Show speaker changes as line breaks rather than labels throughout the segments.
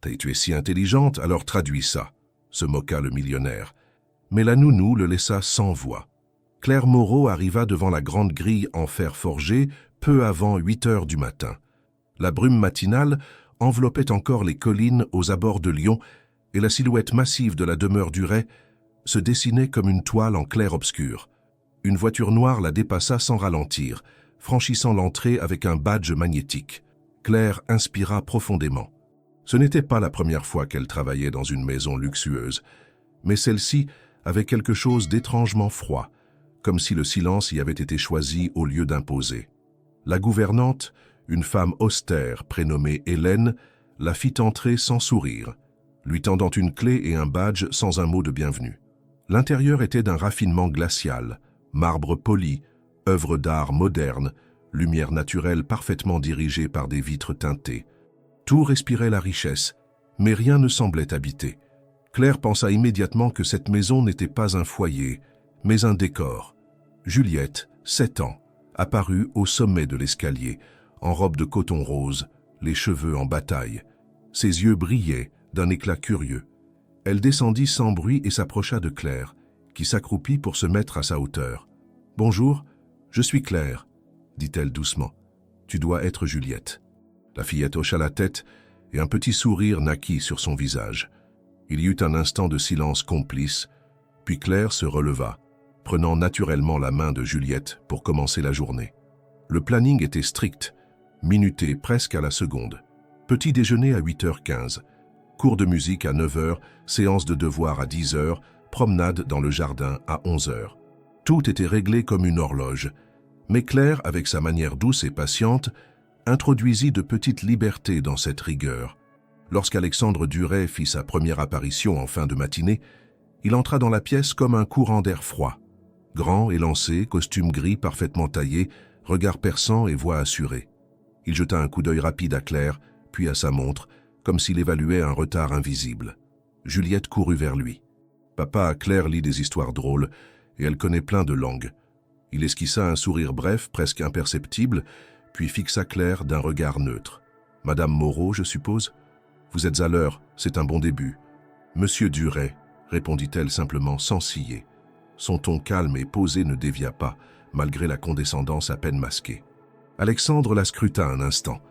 Tu es si intelligente, alors traduis ça, se moqua le millionnaire. Mais la nounou le laissa sans voix. Claire Moreau arriva devant la grande grille en fer forgé peu avant 8 heures du matin. La brume matinale enveloppait encore les collines aux abords de Lyon et la silhouette massive de la demeure Duret se dessinait comme une toile en clair-obscur. Une voiture noire la dépassa sans ralentir, franchissant l'entrée avec un badge magnétique. Claire inspira profondément. Ce n'était pas la première fois qu'elle travaillait dans une maison luxueuse, mais celle-ci avait quelque chose d'étrangement froid, comme si le silence y avait été choisi au lieu d'imposer. La gouvernante, une femme austère prénommée Hélène, la fit entrer sans sourire, lui tendant une clé et un badge sans un mot de bienvenue. L'intérieur était d'un raffinement glacial, marbre poli, œuvre d'art moderne, lumière naturelle parfaitement dirigée par des vitres teintées. Tout respirait la richesse, mais rien ne semblait habité. Claire pensa immédiatement que cette maison n'était pas un foyer, mais un décor. Juliette, 7 ans, apparut au sommet de l'escalier, en robe de coton rose, les cheveux en bataille. Ses yeux brillaient d'un éclat curieux. Elle descendit sans bruit et s'approcha de Claire, qui s'accroupit pour se mettre à sa hauteur. « Bonjour, je suis Claire, » dit-elle doucement. « Tu dois être Juliette. » La fillette hocha la tête et un petit sourire naquit sur son visage. Il y eut un instant de silence complice, puis Claire se releva, prenant naturellement la main de Juliette pour commencer la journée. Le planning était strict, minuté presque à la seconde. Petit déjeuner à 8h15, cours de musique à 9h, séance de devoirs à 10h, promenade dans le jardin à 11h. Tout était réglé comme une horloge, mais Claire, avec sa manière douce et patiente, introduisit de petites libertés dans cette rigueur. Lorsqu'Alexandre Duret fit sa première apparition en fin de matinée, il entra dans la pièce comme un courant d'air froid. Grand, élancé, costume gris parfaitement taillé, regard perçant et voix assurée. Il jeta un coup d'œil rapide à Claire, puis à sa montre, comme s'il évaluait un retard invisible. Juliette courut vers lui. Papa, Claire lit des histoires drôles, et elle connaît plein de langues. Il esquissa un sourire bref, presque imperceptible, puis fixa Claire d'un regard neutre. « Madame Moreau, je suppose ? Vous êtes à l'heure, c'est un bon début. »« Monsieur Duret, » répondit-elle simplement sans ciller. Son ton calme et posé ne dévia pas, malgré la condescendance à peine masquée. Alexandre la scruta un instant,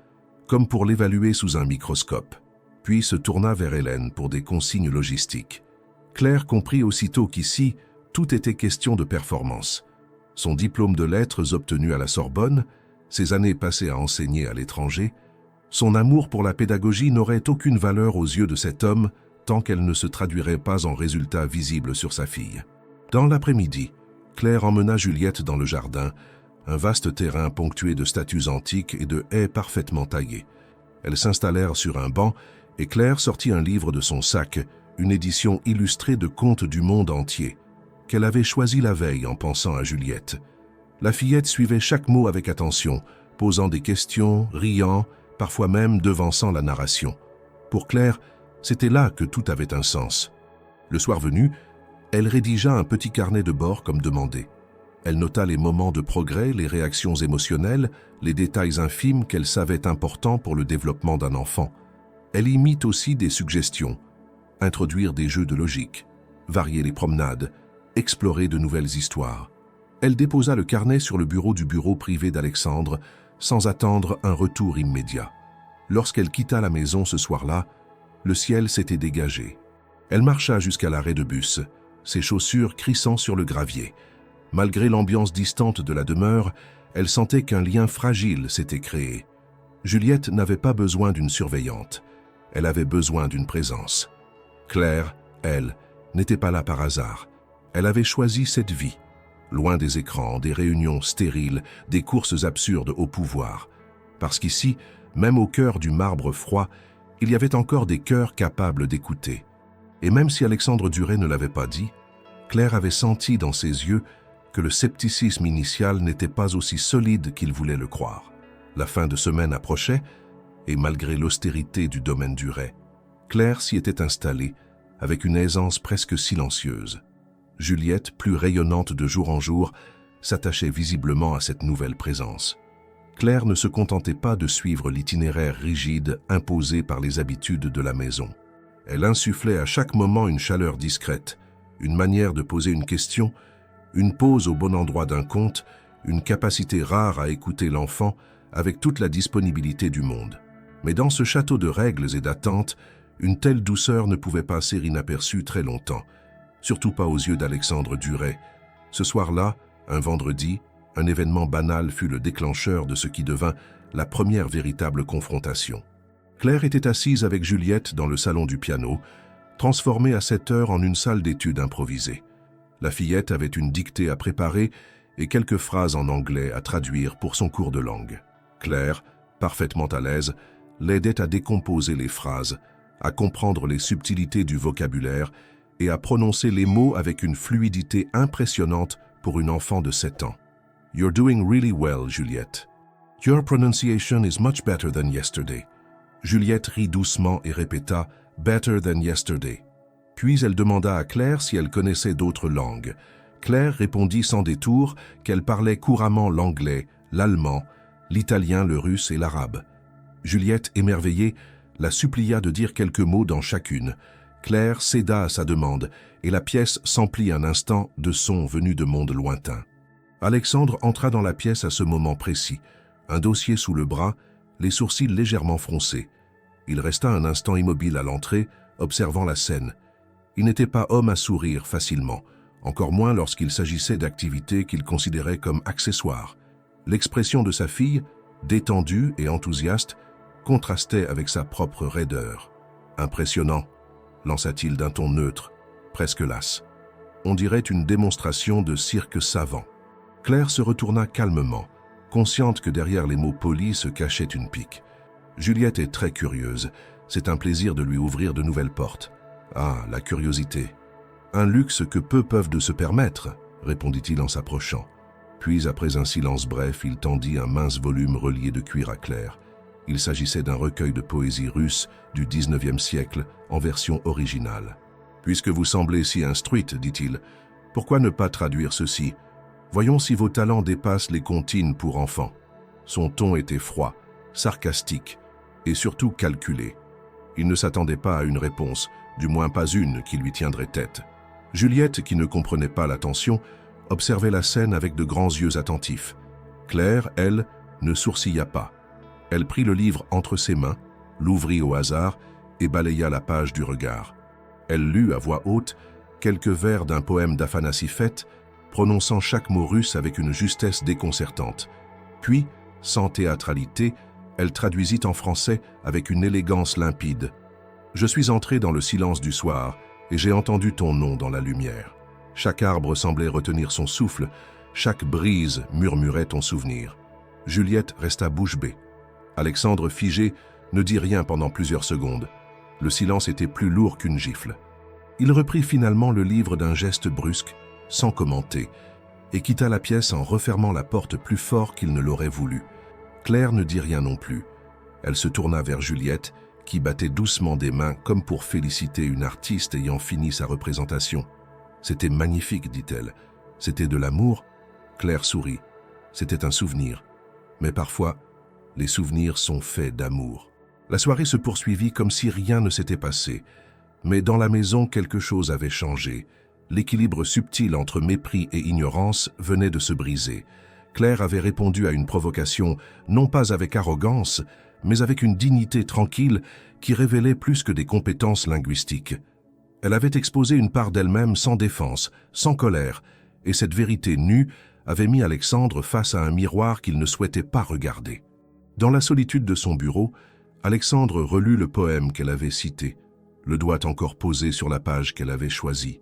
comme pour l'évaluer sous un microscope, puis se tourna vers Hélène pour des consignes logistiques. Claire comprit aussitôt qu'ici, tout était question de performance. Son diplôme de lettres obtenu à la Sorbonne, ses années passées à enseigner à l'étranger, son amour pour la pédagogie n'aurait aucune valeur aux yeux de cet homme tant qu'elle ne se traduirait pas en résultats visibles sur sa fille. Dans l'après-midi, Claire emmena Juliette dans le jardin, un vaste terrain ponctué de statues antiques et de haies parfaitement taillées. Elles s'installèrent sur un banc et Claire sortit un livre de son sac, une édition illustrée de contes du monde entier, qu'elle avait choisi la veille en pensant à Juliette. La fillette suivait chaque mot avec attention, posant des questions, riant, parfois même devançant la narration. Pour Claire, c'était là que tout avait un sens. Le soir venu, elle rédigea un petit carnet de bord comme demandé. Elle nota les moments de progrès, les réactions émotionnelles, les détails infimes qu'elle savait importants pour le développement d'un enfant. Elle y mit aussi des suggestions, introduire des jeux de logique, varier les promenades, explorer de nouvelles histoires. Elle déposa le carnet sur le bureau du bureau privé d'Alexandre, sans attendre un retour immédiat. Lorsqu'elle quitta la maison ce soir-là, le ciel s'était dégagé. Elle marcha jusqu'à l'arrêt de bus, ses chaussures crissant sur le gravier. Malgré l'ambiance distante de la demeure, elle sentait qu'un lien fragile s'était créé. Juliette n'avait pas besoin d'une surveillante. Elle avait besoin d'une présence. Claire, elle, n'était pas là par hasard. Elle avait choisi cette vie, loin des écrans, des réunions stériles, des courses absurdes au pouvoir. Parce qu'ici, même au cœur du marbre froid, il y avait encore des cœurs capables d'écouter. Et même si Alexandre Duret ne l'avait pas dit, Claire avait senti dans ses yeux que le scepticisme initial n'était pas aussi solide qu'il voulait le croire. La fin de semaine approchait, et malgré l'austérité du domaine Duret, Claire s'y était installée avec une aisance presque silencieuse. Juliette, plus rayonnante de jour en jour, s'attachait visiblement à cette nouvelle présence. Claire ne se contentait pas de suivre l'itinéraire rigide imposé par les habitudes de la maison. Elle insufflait à chaque moment une chaleur discrète, une manière de poser une question, une pause au bon endroit d'un conte, une capacité rare à écouter l'enfant avec toute la disponibilité du monde. Mais dans ce château de règles et d'attentes, une telle douceur ne pouvait passer inaperçue très longtemps, surtout pas aux yeux d'Alexandre Duret. Ce soir-là, un vendredi, un événement banal fut le déclencheur de ce qui devint la première véritable confrontation. Claire était assise avec Juliette dans le salon du piano, transformée à cette heure en une salle d'études improvisée. La fillette avait une dictée à préparer et quelques phrases en anglais à traduire pour son cours de langue. Claire, parfaitement à l'aise, l'aidait à décomposer les phrases, à comprendre les subtilités du vocabulaire et à prononcer les mots avec une fluidité impressionnante pour une enfant de 7 ans. « You're doing really well, Juliette. Your pronunciation is much better than yesterday. » Juliette rit doucement et répéta « Better than yesterday ». Puis elle demanda à Claire si elle connaissait d'autres langues. Claire répondit sans détour qu'elle parlait couramment l'anglais, l'allemand, l'italien, le russe et l'arabe. Juliette, émerveillée, la supplia de dire quelques mots dans chacune. Claire céda à sa demande et la pièce s'emplit un instant de sons venus de mondes lointains. Alexandre entra dans la pièce à ce moment précis, un dossier sous le bras, les sourcils légèrement froncés. Il resta un instant immobile à l'entrée, observant la scène. Il n'était pas homme à sourire facilement, encore moins lorsqu'il s'agissait d'activités qu'il considérait comme accessoires. L'expression de sa fille, détendue et enthousiaste, contrastait avec sa propre raideur. « Impressionnant », lança-t-il d'un ton neutre, presque las. On dirait une démonstration de cirque savant. Claire se retourna calmement, consciente que derrière les mots polis se cachait une pique. Juliette est très curieuse, c'est un plaisir de lui ouvrir de nouvelles portes. Ah, la curiosité. Un luxe que peu peuvent de se permettre, répondit-il en s'approchant. Puis, après un silence bref, il tendit un mince volume relié de cuir à Claire. Il s'agissait d'un recueil de poésie russe du XIXe siècle en version originale. « Puisque vous semblez si instruite, dit-il, pourquoi ne pas traduire ceci ? Voyons si vos talents dépassent les comptines pour enfants. » Son ton était froid, sarcastique et surtout calculé. Il ne s'attendait pas à une réponse, du moins pas une qui lui tiendrait tête. Juliette, qui ne comprenait pas l'attention, observait la scène avec de grands yeux attentifs. Claire, elle, ne sourcilla pas. Elle prit le livre entre ses mains, l'ouvrit au hasard et balaya la page du regard. Elle lut à voix haute quelques vers d'un poème d'Afanassy Fett, prononçant chaque mot russe avec une justesse déconcertante. Puis, sans théâtralité, elle traduisit en français avec une élégance limpide. « Je suis entré dans le silence du soir et j'ai entendu ton nom dans la lumière. Chaque arbre semblait retenir son souffle, chaque brise murmurait ton souvenir. » Juliette resta bouche bée. Alexandre, figé, ne dit rien pendant plusieurs secondes. Le silence était plus lourd qu'une gifle. Il reprit finalement le livre d'un geste brusque, sans commenter, et quitta la pièce en refermant la porte plus fort qu'il ne l'aurait voulu. Claire ne dit rien non plus. Elle se tourna vers Juliette, qui battait doucement des mains comme pour féliciter une artiste ayant fini sa représentation. « C'était magnifique, dit-elle. C'était de l'amour ?» Claire sourit. C'était un souvenir. Mais parfois, les souvenirs sont faits d'amour. La soirée se poursuivit comme si rien ne s'était passé. Mais dans la maison, quelque chose avait changé. L'équilibre subtil entre mépris et ignorance venait de se briser. Claire avait répondu à une provocation, non pas avec arrogance, mais avec une dignité tranquille qui révélait plus que des compétences linguistiques. Elle avait exposé une part d'elle-même sans défense, sans colère, et cette vérité nue avait mis Alexandre face à un miroir qu'il ne souhaitait pas regarder. Dans la solitude de son bureau, Alexandre relut le poème qu'elle avait cité, le doigt encore posé sur la page qu'elle avait choisie.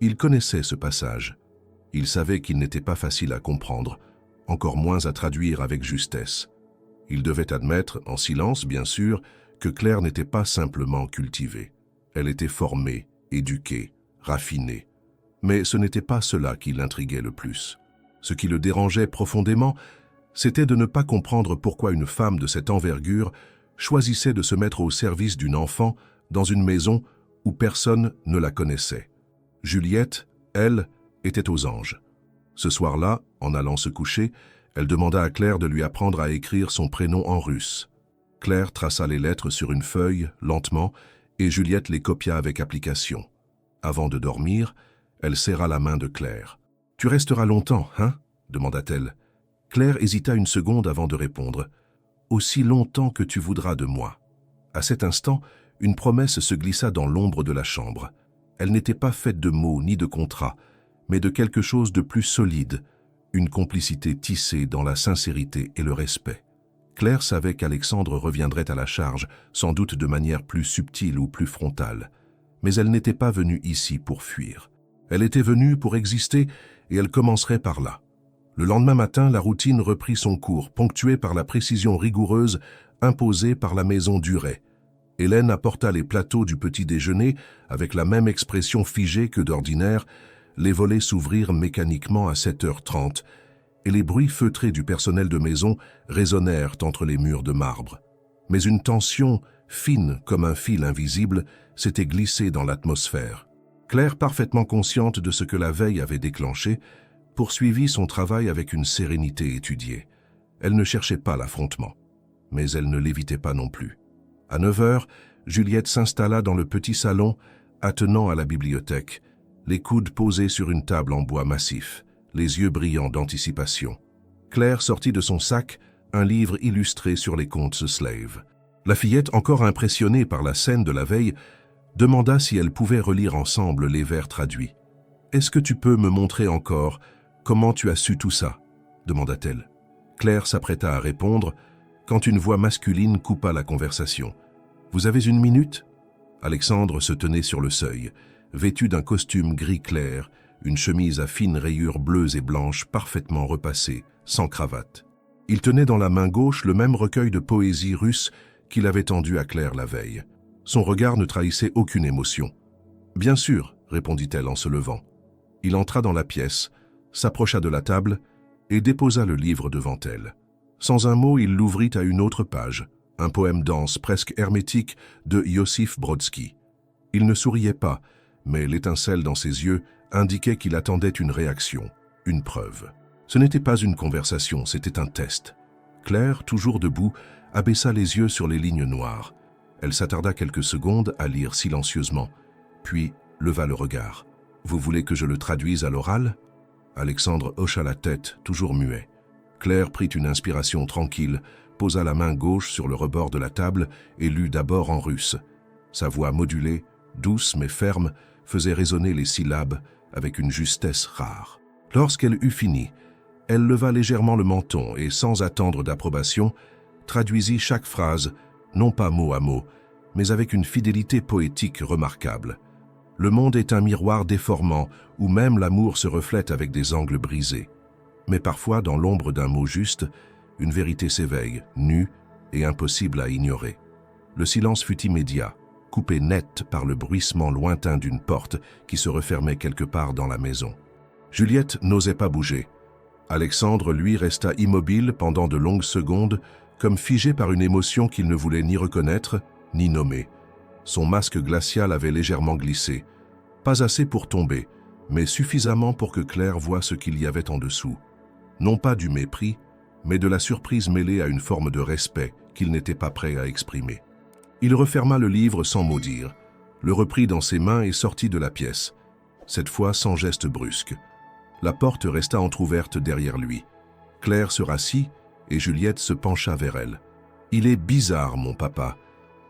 Il connaissait ce passage. Il savait qu'il n'était pas facile à comprendre, encore moins à traduire avec justesse. Il devait admettre, en silence bien sûr, que Claire n'était pas simplement cultivée. Elle était formée, éduquée, raffinée. Mais ce n'était pas cela qui l'intriguait le plus. Ce qui le dérangeait profondément, c'était de ne pas comprendre pourquoi une femme de cette envergure choisissait de se mettre au service d'une enfant dans une maison où personne ne la connaissait. Juliette, elle, était aux anges. Ce soir-là, en allant se coucher, Elle demanda à Claire de lui apprendre à écrire son prénom en russe. Claire traça les lettres sur une feuille, lentement, et Juliette les copia avec application. Avant de dormir, elle serra la main de Claire. « Tu resteras longtemps, hein ?» demanda-t-elle. Claire hésita une seconde avant de répondre. « Aussi longtemps que tu voudras de moi. » À cet instant, une promesse se glissa dans l'ombre de la chambre. Elle n'était pas faite de mots ni de contrats, mais de quelque chose de plus solide, une complicité tissée dans la sincérité et le respect. Claire savait qu'Alexandre reviendrait à la charge, sans doute de manière plus subtile ou plus frontale. Mais elle n'était pas venue ici pour fuir. Elle était venue pour exister et elle commencerait par là. Le lendemain matin, la routine reprit son cours, ponctuée par la précision rigoureuse imposée par la maison Duret. Hélène apporta les plateaux du petit déjeuner avec la même expression figée que d'ordinaire. Les volets s'ouvrirent mécaniquement à 7h30 et les bruits feutrés du personnel de maison résonnèrent entre les murs de marbre. Mais une tension, fine comme un fil invisible, s'était glissée dans l'atmosphère. Claire, parfaitement consciente de ce que la veille avait déclenché, poursuivit son travail avec une sérénité étudiée. Elle ne cherchait pas l'affrontement, mais elle ne l'évitait pas non plus. À 9h, Juliette s'installa dans le petit salon, attenant à la bibliothèque, les coudes posés sur une table en bois massif, les yeux brillants d'anticipation. Claire sortit de son sac un livre illustré sur les contes slaves. La fillette, encore impressionnée par la scène de la veille, demanda si elle pouvait relire ensemble les vers traduits. « Est-ce que tu peux me montrer encore comment tu as su tout ça ?» demanda-t-elle. Claire s'apprêta à répondre quand une voix masculine coupa la conversation. « Vous avez une minute ?» Alexandre se tenait sur le seuil, vêtu d'un costume gris clair, une chemise à fines rayures bleues et blanches parfaitement repassée, sans cravate. Il tenait dans la main gauche le même recueil de poésie russe qu'il avait tendu à Claire la veille. Son regard ne trahissait aucune émotion. « Bien sûr », répondit-elle en se levant. Il entra dans la pièce, s'approcha de la table et déposa le livre devant elle. Sans un mot, il l'ouvrit à une autre page, un poème dense, presque hermétique, de Iosif Brodsky. Il ne souriait pas, mais l'étincelle dans ses yeux indiquait qu'il attendait une réaction, une preuve. Ce n'était pas une conversation, c'était un test. Claire, toujours debout, abaissa les yeux sur les lignes noires. Elle s'attarda quelques secondes à lire silencieusement, puis leva le regard. « Vous voulez que je le traduise à l'oral » Alexandre hocha la tête, toujours muet. Claire prit une inspiration tranquille, posa la main gauche sur le rebord de la table et lut d'abord en russe. Sa voix modulée, douce mais ferme, faisait résonner les syllabes avec une justesse rare. Lorsqu'elle eut fini, elle leva légèrement le menton et, sans attendre d'approbation, traduisit chaque phrase, non pas mot à mot, mais avec une fidélité poétique remarquable. Le monde est un miroir déformant où même l'amour se reflète avec des angles brisés. Mais parfois, dans l'ombre d'un mot juste, une vérité s'éveille, nue et impossible à ignorer. Le silence fut immédiat, coupé net par le bruissement lointain d'une porte qui se refermait quelque part dans la maison. Juliette n'osait pas bouger. Alexandre, lui, resta immobile pendant de longues secondes, comme figé par une émotion qu'il ne voulait ni reconnaître, ni nommer. Son masque glacial avait légèrement glissé, pas assez pour tomber, mais suffisamment pour que Claire voie ce qu'il y avait en dessous. Non pas du mépris, mais de la surprise mêlée à une forme de respect qu'il n'était pas prêt à exprimer. Il referma le livre sans mot dire, le reprit dans ses mains et sortit de la pièce, cette fois sans geste brusque. La porte resta entr'ouverte derrière lui. Claire se rassit et Juliette se pencha vers elle. « Il est bizarre, mon papa.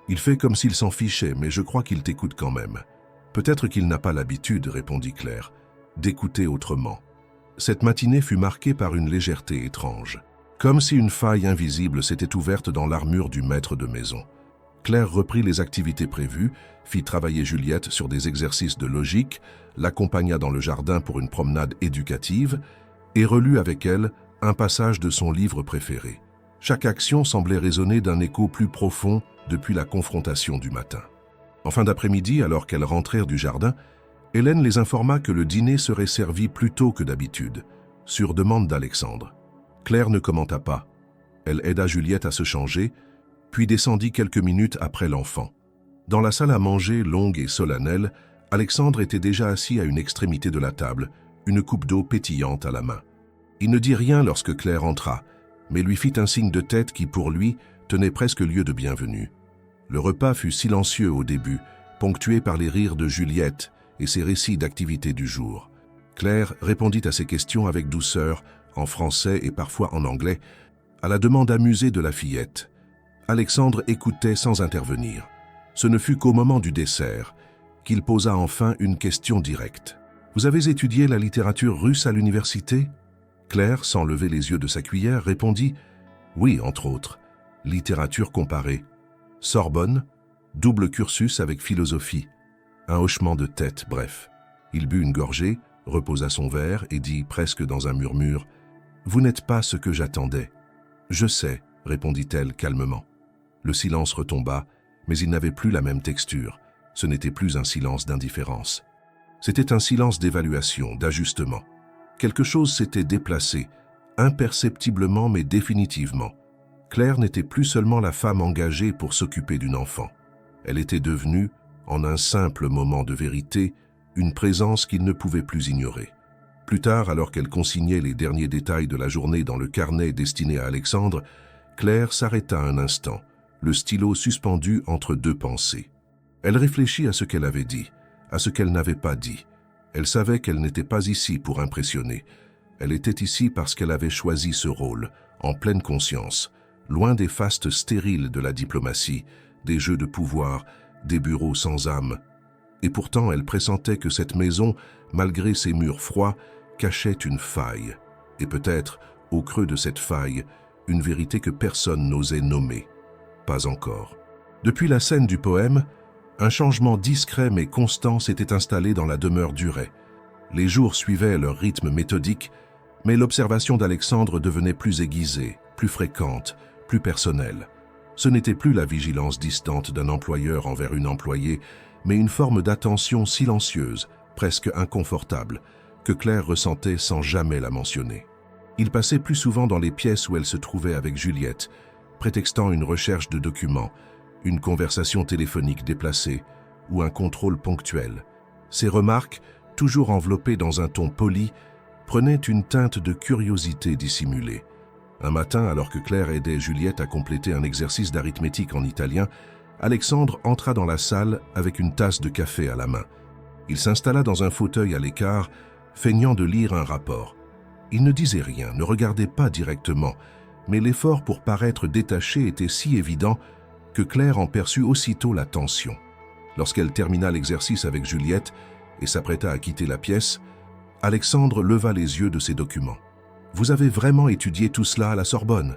Il fait comme s'il s'en fichait, mais je crois qu'il t'écoute quand même. » « Peut-être qu'il n'a pas l'habitude, répondit Claire, d'écouter autrement. Cette matinée fut marquée par une légèreté étrange, comme si une faille invisible s'était ouverte dans l'armure du maître de maison. Claire reprit les activités prévues, fit travailler Juliette sur des exercices de logique, l'accompagna dans le jardin pour une promenade éducative et relut avec elle un passage de son livre préféré. Chaque action semblait résonner d'un écho plus profond depuis la confrontation du matin. En fin d'après-midi, alors qu'elles rentrèrent du jardin, Hélène les informa que le dîner serait servi plus tôt que d'habitude, sur demande d'Alexandre. Claire ne commenta pas. Elle aida Juliette à se changer, puis descendit quelques minutes après l'enfant. Dans la salle à manger longue et solennelle, Alexandre était déjà assis à une extrémité de la table, une coupe d'eau pétillante à la main. Il ne dit rien lorsque Claire entra, mais lui fit un signe de tête qui, pour lui, tenait presque lieu de bienvenue. Le repas fut silencieux au début, ponctué par les rires de Juliette et ses récits d'activités du jour. Claire répondit à ses questions avec douceur, en français et parfois en anglais, à la demande amusée de la fillette. Alexandre écoutait sans intervenir. Ce ne fut qu'au moment du dessert qu'il posa enfin une question directe. « Vous avez étudié la littérature russe à l'université » Claire, sans lever les yeux de sa cuillère, répondit « Oui, entre autres. Littérature comparée. Sorbonne, double cursus avec philosophie. » Un hochement de tête, bref. Il but une gorgée, reposa son verre et dit presque dans un murmure « Vous n'êtes pas ce que j'attendais. »« Je sais, » répondit-elle calmement. Le silence retomba, mais il n'avait plus la même texture. Ce n'était plus un silence d'indifférence. C'était un silence d'évaluation, d'ajustement. Quelque chose s'était déplacé, imperceptiblement mais définitivement. Claire n'était plus seulement la femme engagée pour s'occuper d'une enfant. Elle était devenue, en un simple moment de vérité, une présence qu'il ne pouvait plus ignorer. Plus tard, alors qu'elle consignait les derniers détails de la journée dans le carnet destiné à Alexandre, Claire s'arrêta un instant, le stylo suspendu entre deux pensées. Elle réfléchit à ce qu'elle avait dit, à ce qu'elle n'avait pas dit. Elle savait qu'elle n'était pas ici pour impressionner. Elle était ici parce qu'elle avait choisi ce rôle, en pleine conscience, loin des fastes stériles de la diplomatie, des jeux de pouvoir, des bureaux sans âme. Et pourtant, elle pressentait que cette maison, malgré ses murs froids, cachait une faille. Et peut-être, au creux de cette faille, une vérité que personne n'osait nommer. Pas encore. Depuis la scène du poème, un changement discret mais constant s'était installé dans la demeure Duret. Les jours suivaient leur rythme méthodique, mais l'observation d'Alexandre devenait plus aiguisée, plus fréquente, plus personnelle. Ce n'était plus la vigilance distante d'un employeur envers une employée, mais une forme d'attention silencieuse, presque inconfortable, que Claire ressentait sans jamais la mentionner. Il passait plus souvent dans les pièces où elle se trouvait avec Juliette, prétextant une recherche de documents, une conversation téléphonique déplacée ou un contrôle ponctuel. Ces remarques, toujours enveloppées dans un ton poli, prenaient une teinte de curiosité dissimulée. Un matin, alors que Claire aidait Juliette à compléter un exercice d'arithmétique en italien, Alexandre entra dans la salle avec une tasse de café à la main. Il s'installa dans un fauteuil à l'écart, feignant de lire un rapport. Il ne disait rien, ne regardait pas directement, mais l'effort pour paraître détaché était si évident que Claire en perçut aussitôt la tension. Lorsqu'elle termina l'exercice avec Juliette et s'apprêta à quitter la pièce, Alexandre leva les yeux de ses documents. « Vous avez vraiment étudié tout cela à la Sorbonne?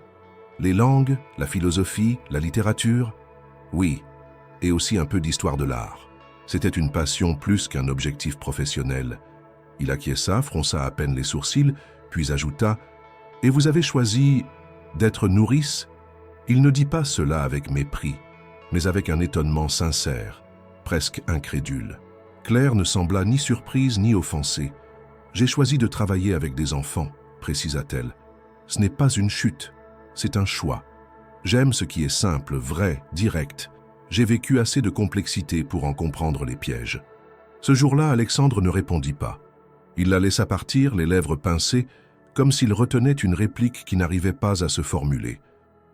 Les langues, la philosophie, la littérature ?» « Oui, et aussi un peu d'histoire de l'art. » C'était une passion plus qu'un objectif professionnel. Il acquiesça, fronça à peine les sourcils, puis ajouta « Et vous avez choisi d'être nourrice ?» Il ne dit pas cela avec mépris, mais avec un étonnement sincère, presque incrédule. Claire ne sembla ni surprise ni offensée. « J'ai choisi de travailler avec des enfants, » précisa-t-elle. « Ce n'est pas une chute, c'est un choix. J'aime ce qui est simple, vrai, direct. J'ai vécu assez de complexité pour en comprendre les pièges. » Ce jour-là, Alexandre ne répondit pas. Il la laissa partir, les lèvres pincées, comme s'il retenait une réplique qui n'arrivait pas à se formuler.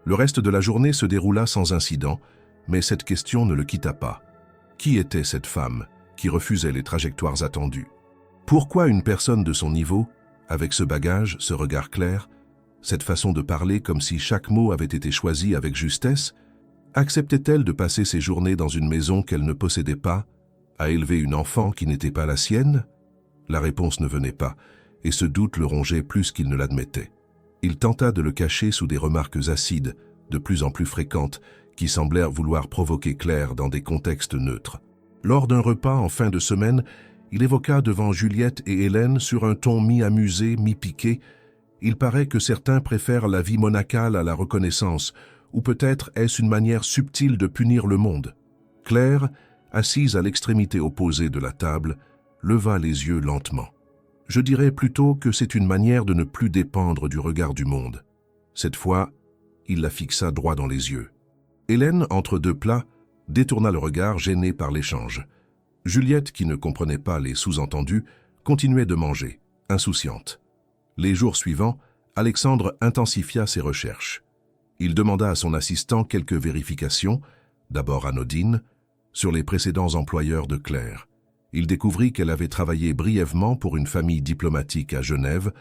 Le reste de la journée se déroula sans incident, mais cette question ne le quitta pas. Qui était cette femme qui refusait les trajectoires attendues? Pourquoi une personne de son niveau, avec ce bagage, ce regard clair, cette façon de parler comme si chaque mot avait été choisi avec justesse, acceptait-elle de passer ses journées dans une maison qu'elle ne possédait pas, à élever une enfant qui n'était pas la sienne? La réponse ne venait pas, et ce doute le rongeait plus qu'il ne l'admettait. Il tenta de le cacher sous des remarques acides, de plus en plus fréquentes, qui semblèrent vouloir provoquer Claire dans des contextes neutres. Lors d'un repas en fin de semaine, il évoqua devant Juliette et Hélène, sur un ton mi-amusé, mi-piqué, « Il paraît que certains préfèrent la vie monacale à la reconnaissance, ou peut-être est-ce une manière subtile de punir le monde. » Claire, assise à l'extrémité opposée de la table, leva les yeux lentement. « Je dirais plutôt que c'est une manière de ne plus dépendre du regard du monde. » Cette fois, il la fixa droit dans les yeux. Hélène, entre deux plats, détourna le regard, gênée par l'échange. Juliette, qui ne comprenait pas les sous-entendus, continuait de manger, insouciante. Les jours suivants, Alexandre intensifia ses recherches. Il demanda à son assistant quelques vérifications, d'abord anodines, sur les précédents employeurs de Claire. Il découvrit qu'elle avait travaillé brièvement pour une famille diplomatique à Genève,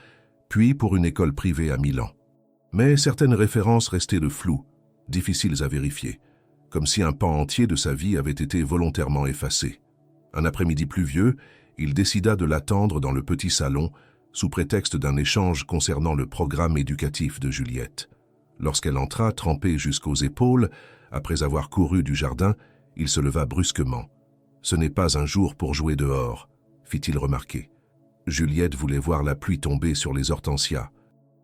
puis pour une école privée à Milan. Mais certaines références restaient de floues, difficiles à vérifier, comme si un pan entier de sa vie avait été volontairement effacé. Un après-midi pluvieux, il décida de l'attendre dans le petit salon, sous prétexte d'un échange concernant le programme éducatif de Juliette. Lorsqu'elle entra, trempée jusqu'aux épaules, après avoir couru du jardin, il se leva brusquement. « Ce n'est pas un jour pour jouer dehors », fit-il remarquer. Juliette voulait voir la pluie tomber sur les hortensias.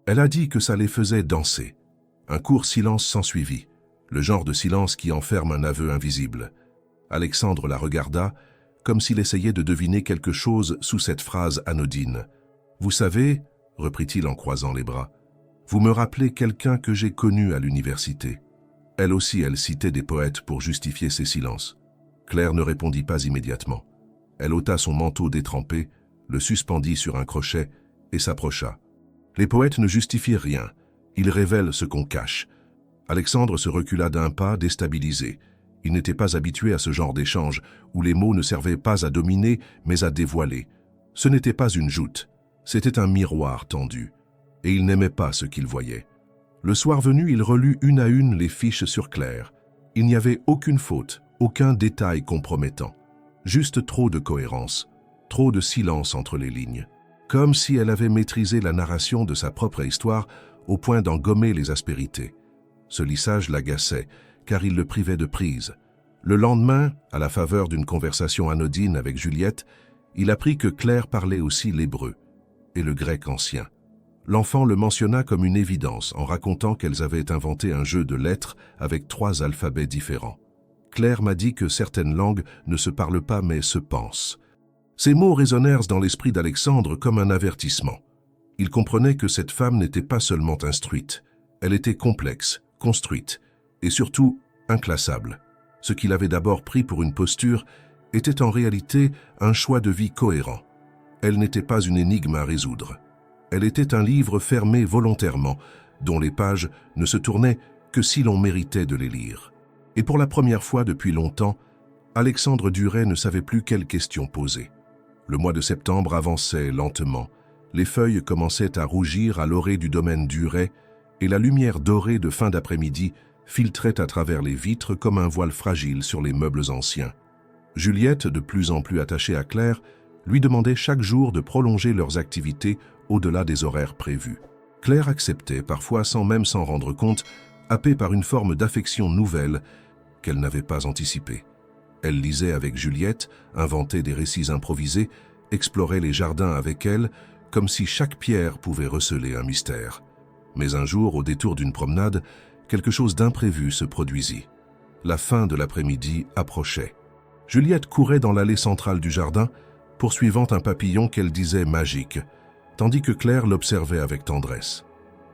Elle a dit que ça les faisait danser. Un court silence s'ensuivit, le genre de silence qui enferme un aveu invisible. Alexandre la regarda, comme s'il essayait de deviner quelque chose sous cette phrase anodine. « Vous savez, » reprit-il en croisant les bras, « vous me rappelez quelqu'un que j'ai connu à l'université. » Elle aussi, elle citait des poètes pour justifier ses silences. Claire ne répondit pas immédiatement. Elle ôta son manteau détrempé, le suspendit sur un crochet et s'approcha. Les poètes ne justifient rien, ils révèlent ce qu'on cache. Alexandre se recula d'un pas, déstabilisé. Il n'était pas habitué à ce genre d'échange, où les mots ne servaient pas à dominer, mais à dévoiler. Ce n'était pas une joute, c'était un miroir tendu. Et il n'aimait pas ce qu'il voyait. Le soir venu, il relut une à une les fiches sur Claire. Il n'y avait aucune faute, aucun détail compromettant. Juste trop de cohérence, trop de silence entre les lignes. Comme si elle avait maîtrisé la narration de sa propre histoire au point d'en gommer les aspérités. Ce lissage l'agaçait, car il le privait de prise. Le lendemain, à la faveur d'une conversation anodine avec Juliette, il apprit que Claire parlait aussi l'hébreu et le grec ancien. L'enfant le mentionna comme une évidence en racontant qu'elles avaient inventé un jeu de lettres avec 3 alphabets différents. Claire m'a dit que certaines langues ne se parlent pas mais se pensent. Ces mots résonnèrent dans l'esprit d'Alexandre comme un avertissement. Il comprenait que cette femme n'était pas seulement instruite, elle était complexe, construite et surtout inclassable. Ce qu'il avait d'abord pris pour une posture était en réalité un choix de vie cohérent. Elle n'était pas une énigme à résoudre. Elle était un livre fermé volontairement, dont les pages ne se tournaient que si l'on méritait de les lire. Et pour la première fois depuis longtemps, Alexandre Duret ne savait plus quelle question poser. Le mois de septembre avançait lentement, les feuilles commençaient à rougir à l'orée du domaine Duret, et la lumière dorée de fin d'après-midi filtrait à travers les vitres comme un voile fragile sur les meubles anciens. Juliette, de plus en plus attachée à Claire, lui demandait chaque jour de prolonger leurs activités au-delà des horaires prévus. Claire acceptait, parfois sans même s'en rendre compte, happée par une forme d'affection nouvelle qu'elle n'avait pas anticipée. Elle lisait avec Juliette, inventait des récits improvisés, explorait les jardins avec elle, comme si chaque pierre pouvait receler un mystère. Mais un jour, au détour d'une promenade, quelque chose d'imprévu se produisit. La fin de l'après-midi approchait. Juliette courait dans l'allée centrale du jardin, poursuivant un papillon qu'elle disait magique, tandis que Claire l'observait avec tendresse.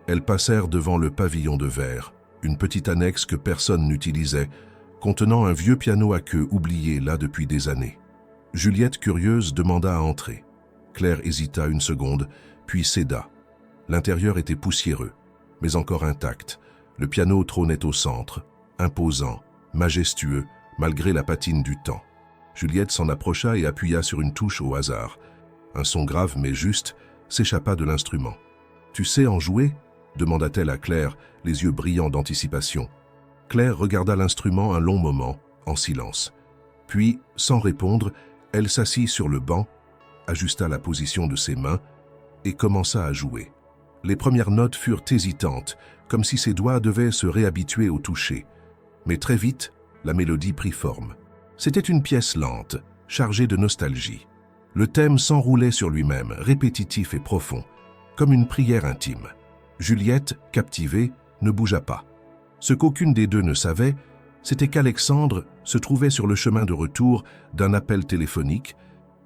Elles passèrent devant le pavillon de verre, une petite annexe que personne n'utilisait, contenant un vieux piano à queue oublié là depuis des années. Juliette, curieuse, demanda à entrer. Claire hésita une seconde, puis céda. L'intérieur était poussiéreux, mais encore intact. Le piano trônait au centre, imposant, majestueux, malgré la patine du temps. Juliette s'en approcha et appuya sur une touche au hasard. Un son grave mais juste s'échappa de l'instrument. « Tu sais en jouer ?» demanda-t-elle à Claire, les yeux brillants d'anticipation. Claire regarda l'instrument un long moment, en silence. Puis, sans répondre, elle s'assit sur le banc, ajusta la position de ses mains et commença à jouer. Les premières notes furent hésitantes, comme si ses doigts devaient se réhabituer au toucher. Mais très vite, la mélodie prit forme. C'était une pièce lente, chargée de nostalgie. Le thème s'enroulait sur lui-même, répétitif et profond, comme une prière intime. Juliette, captivée, ne bougea pas. Ce qu'aucune des deux ne savait, c'était qu'Alexandre se trouvait sur le chemin de retour d'un appel téléphonique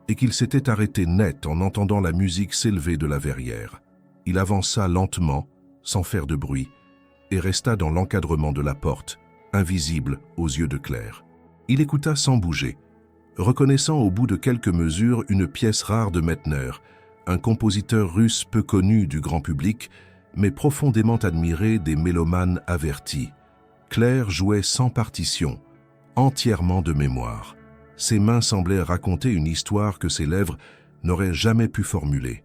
et qu'il s'était arrêté net en entendant la musique s'élever de la verrière. Il avança lentement, sans faire de bruit, et resta dans l'encadrement de la porte, invisible aux yeux de Claire. Il écouta sans bouger, reconnaissant au bout de quelques mesures une pièce rare de Mettner, un compositeur russe peu connu du grand public, mais profondément admiré des mélomanes avertis. Claire jouait sans partition, entièrement de mémoire. Ses mains semblaient raconter une histoire que ses lèvres n'auraient jamais pu formuler.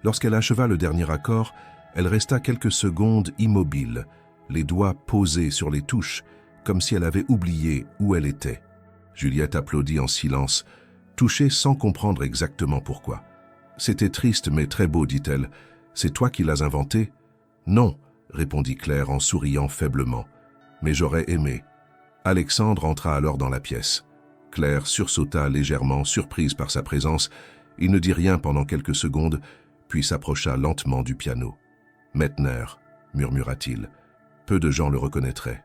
Lorsqu'elle acheva le dernier accord, elle resta quelques secondes immobile, les doigts posés sur les touches, comme si elle avait oublié où elle était. Juliette applaudit en silence, touchée sans comprendre exactement pourquoi. « C'était triste mais très beau, dit-elle. C'est toi qui l'as inventé ?»« Non, » répondit Claire en souriant faiblement. « Mais j'aurais aimé. » Alexandre entra alors dans la pièce. Claire sursauta légèrement, surprise par sa présence. Il ne dit rien pendant quelques secondes, puis s'approcha lentement du piano. « Mettner » murmura-t-il. « Peu de gens le reconnaîtraient.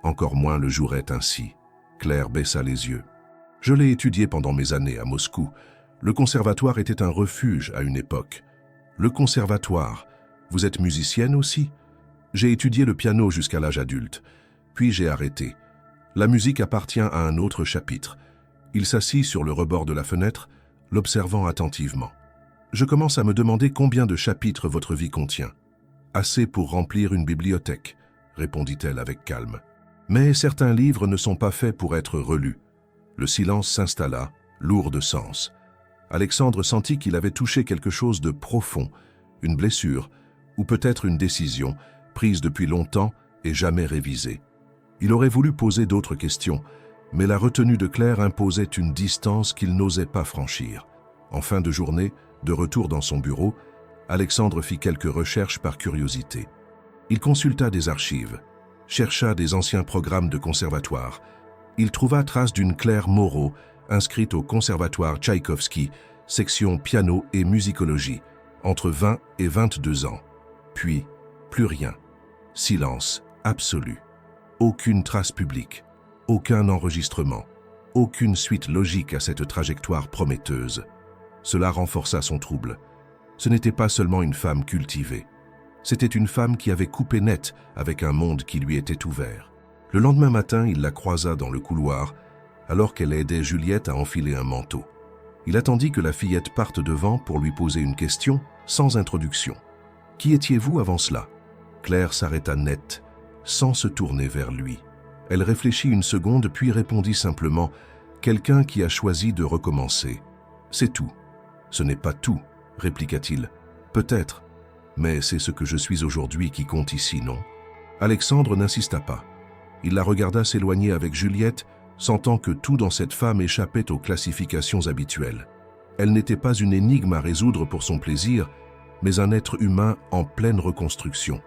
Encore moins le joueraient ainsi. » Claire baissa les yeux. « Je l'ai étudié pendant mes années à Moscou. Le conservatoire était un refuge à une époque. »« Le conservatoire, vous êtes musicienne aussi ?»« J'ai étudié le piano jusqu'à l'âge adulte, puis j'ai arrêté. La musique appartient à un autre chapitre. » Il s'assit sur le rebord de la fenêtre, l'observant attentivement. « Je commence à me demander combien de chapitres votre vie contient. »« Assez pour remplir une bibliothèque, » répondit-elle avec calme. « Mais certains livres ne sont pas faits pour être relus. » Le silence s'installa, lourd de sens. Alexandre sentit qu'il avait touché quelque chose de profond, une blessure, ou peut-être une décision, prise depuis longtemps et jamais révisée. Il aurait voulu poser d'autres questions, mais la retenue de Claire imposait une distance qu'il n'osait pas franchir. En fin de journée, de retour dans son bureau, Alexandre fit quelques recherches par curiosité. Il consulta des archives, chercha des anciens programmes de conservatoire. Il trouva trace d'une Claire Moreau, inscrite au conservatoire Tchaïkovski, section piano et musicologie, entre 20 et 22 ans. Puis, plus rien. Silence absolu. Aucune trace publique, aucun enregistrement, aucune suite logique à cette trajectoire prometteuse. Cela renforça son trouble. Ce n'était pas seulement une femme cultivée. C'était une femme qui avait coupé net avec un monde qui lui était ouvert. Le lendemain matin, il la croisa dans le couloir, alors qu'elle aidait Juliette à enfiler un manteau. Il attendit que la fillette parte devant pour lui poser une question, sans introduction. « Qui étiez-vous avant cela ?» Claire s'arrêta net, sans se tourner vers lui. Elle réfléchit une seconde, puis répondit simplement « Quelqu'un qui a choisi de recommencer. C'est tout. »« Ce n'est pas tout, » répliqua-t-il. « Peut-être, mais c'est ce que je suis aujourd'hui qui compte ici, non ?» Alexandre n'insista pas. Il la regarda s'éloigner avec Juliette, sentant que tout dans cette femme échappait aux classifications habituelles. Elle n'était pas une énigme à résoudre pour son plaisir, mais un être humain en pleine reconstruction.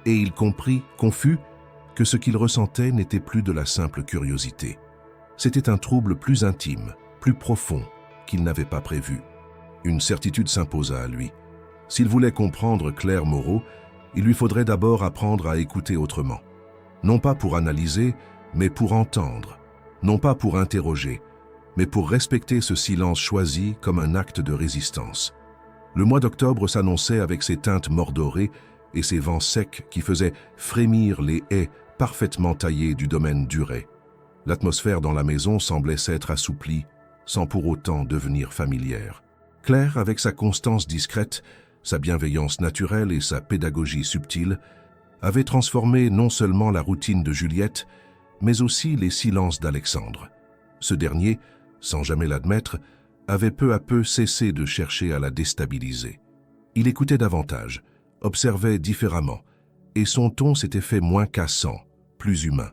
Et il comprit, confus, que ce qu'il ressentait n'était plus de la simple curiosité. C'était un trouble plus intime, plus profond, qu'il n'avait pas prévu. Une certitude s'imposa à lui. S'il voulait comprendre Claire Moreau, il lui faudrait d'abord apprendre à écouter autrement. Non pas pour analyser, mais pour entendre. Non pas pour interroger, mais pour respecter ce silence choisi comme un acte de résistance. Le mois d'octobre s'annonçait avec ses teintes mordorées et ses vents secs qui faisaient frémir les haies parfaitement taillées du domaine Duret. L'atmosphère dans la maison semblait s'être assouplie, sans pour autant devenir familière. Claire, avec sa constance discrète, sa bienveillance naturelle et sa pédagogie subtile, avait transformé non seulement la routine de Juliette, mais aussi les silences d'Alexandre. Ce dernier, sans jamais l'admettre, avait peu à peu cessé de chercher à la déstabiliser. Il écoutait davantage, observait différemment, et son ton s'était fait moins cassant, plus humain.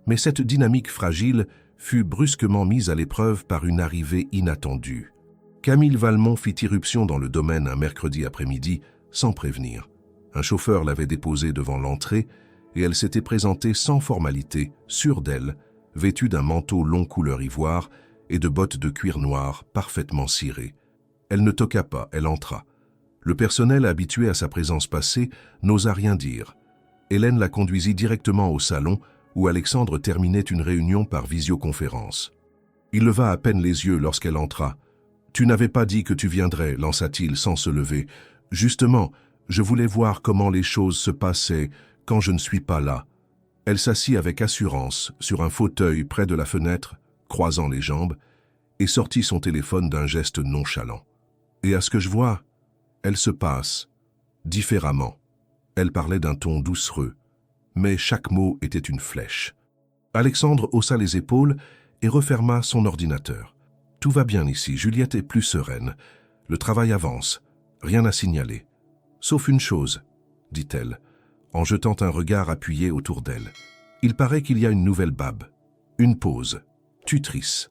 Mais cette dynamique fragile fut brusquement mise à l'épreuve par une arrivée inattendue. Camille Valmont fit irruption dans le domaine un mercredi après-midi, sans prévenir. Un chauffeur l'avait déposée devant l'entrée, et elle s'était présentée sans formalité, sûre d'elle, vêtue d'un manteau long couleur ivoire et de bottes de cuir noir parfaitement cirées. Elle ne toqua pas, elle entra. Le personnel, habitué à sa présence passée, n'osa rien dire. Hélène la conduisit directement au salon, où Alexandre terminait une réunion par visioconférence. Il leva à peine les yeux lorsqu'elle entra. « Tu n'avais pas dit que tu viendrais, lança-t-il sans se lever. Justement, je voulais voir comment les choses se passaient quand je ne suis pas là. » Elle s'assit avec assurance sur un fauteuil près de la fenêtre, croisant les jambes, et sortit son téléphone d'un geste nonchalant. « Et à ce que je vois, Elle se passe, différemment. Elle parlait d'un ton doucereux, mais chaque mot était une flèche. Alexandre haussa les épaules et referma son ordinateur. Tout va bien ici, Juliette est plus sereine. Le travail avance, rien à signaler. Sauf une chose, dit-elle, en jetant un regard appuyé autour d'elle. Il paraît qu'il y a une nouvelle Bab. Une pause. Tutrice.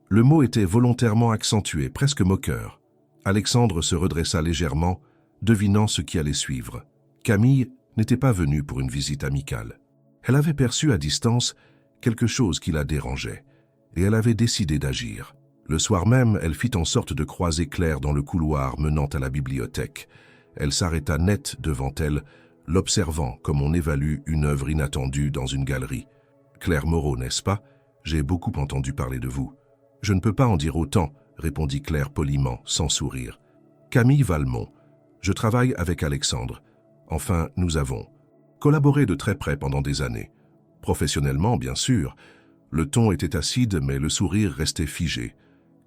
Le mot était volontairement accentué, presque moqueur. Alexandre se redressa légèrement, devinant ce qui allait suivre. Camille n'était pas venue pour une visite amicale. Elle avait perçu à distance quelque chose qui la dérangeait, et elle avait décidé d'agir. Le soir même, elle fit en sorte de croiser Claire dans le couloir menant à la bibliothèque. Elle s'arrêta net devant elle, l'observant comme on évalue une œuvre inattendue dans une galerie. « Claire Moreau, n'est-ce pas? J'ai beaucoup entendu parler de vous. »« Je ne peux pas en dire autant, » répondit Claire poliment, sans sourire. « Camille Valmont. Je travaille avec Alexandre. Enfin, nous avons collaboré de très près pendant des années. Professionnellement, bien sûr. » Le ton était acide, mais le sourire restait figé.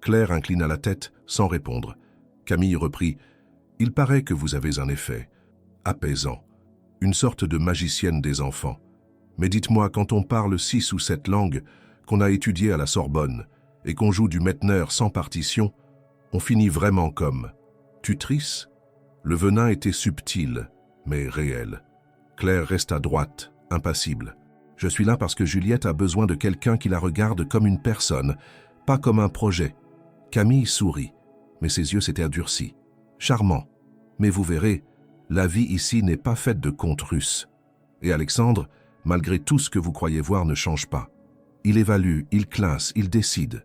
Claire inclina la tête sans répondre. Camille reprit « Il paraît que vous avez un effet apaisant, une sorte de magicienne des enfants. Mais dites-moi, quand on parle 6 ou 7 langues, qu'on a étudiées à la Sorbonne, et qu'on joue du Mettner sans partition, on finit vraiment comme tutrice ?» Le venin était subtil, mais réel. Claire resta droite, impassible. « Je suis là parce que Juliette a besoin de quelqu'un qui la regarde comme une personne, pas comme un projet. » Camille sourit, mais ses yeux s'étaient durcis. « Charmant, mais vous verrez, la vie ici n'est pas faite de contes russes. Et Alexandre, malgré tout ce que vous croyez voir, ne change pas. Il évalue, il classe, il décide.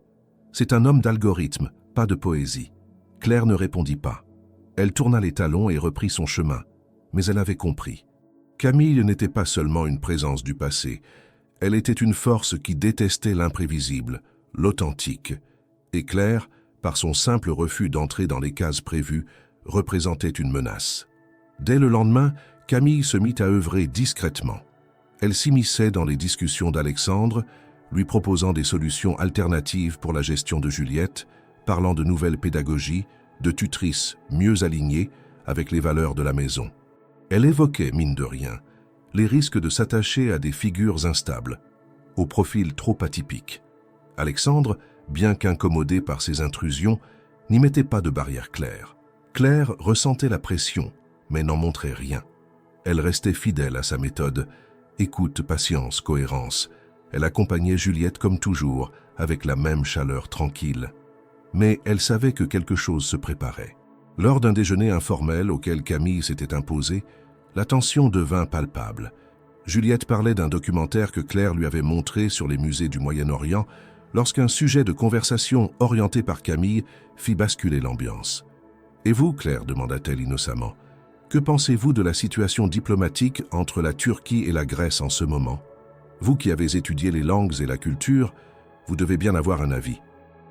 C'est un homme d'algorithme, pas de poésie. » Claire ne répondit pas. Elle tourna les talons et reprit son chemin, mais elle avait compris. Camille n'était pas seulement une présence du passé, elle était une force qui détestait l'imprévisible, l'authentique. Et Claire, par son simple refus d'entrer dans les cases prévues, représentait une menace. Dès le lendemain, Camille se mit à œuvrer discrètement. Elle s'immisçait dans les discussions d'Alexandre, lui proposant des solutions alternatives pour la gestion de Juliette, parlant de nouvelles pédagogies, de tutrices mieux alignées avec les valeurs de la maison. Elle évoquait, mine de rien, les risques de s'attacher à des figures instables, au profil trop atypique. Alexandre, bien qu'incommodé par ces intrusions, n'y mettait pas de barrière claire. Claire ressentait la pression, mais n'en montrait rien. Elle restait fidèle à sa méthode. Écoute, patience, cohérence. Elle accompagnait Juliette comme toujours, avec la même chaleur tranquille. Mais elle savait que quelque chose se préparait. Lors d'un déjeuner informel auquel Camille s'était imposée, la tension devint palpable. Juliette parlait d'un documentaire que Claire lui avait montré sur les musées du Moyen-Orient lorsqu'un sujet de conversation orienté par Camille fit basculer l'ambiance. « Et vous, Claire ?» demanda-t-elle innocemment. « Que pensez-vous de la situation diplomatique entre la Turquie et la Grèce en ce moment? Vous qui avez étudié les langues et la culture, vous devez bien avoir un avis. »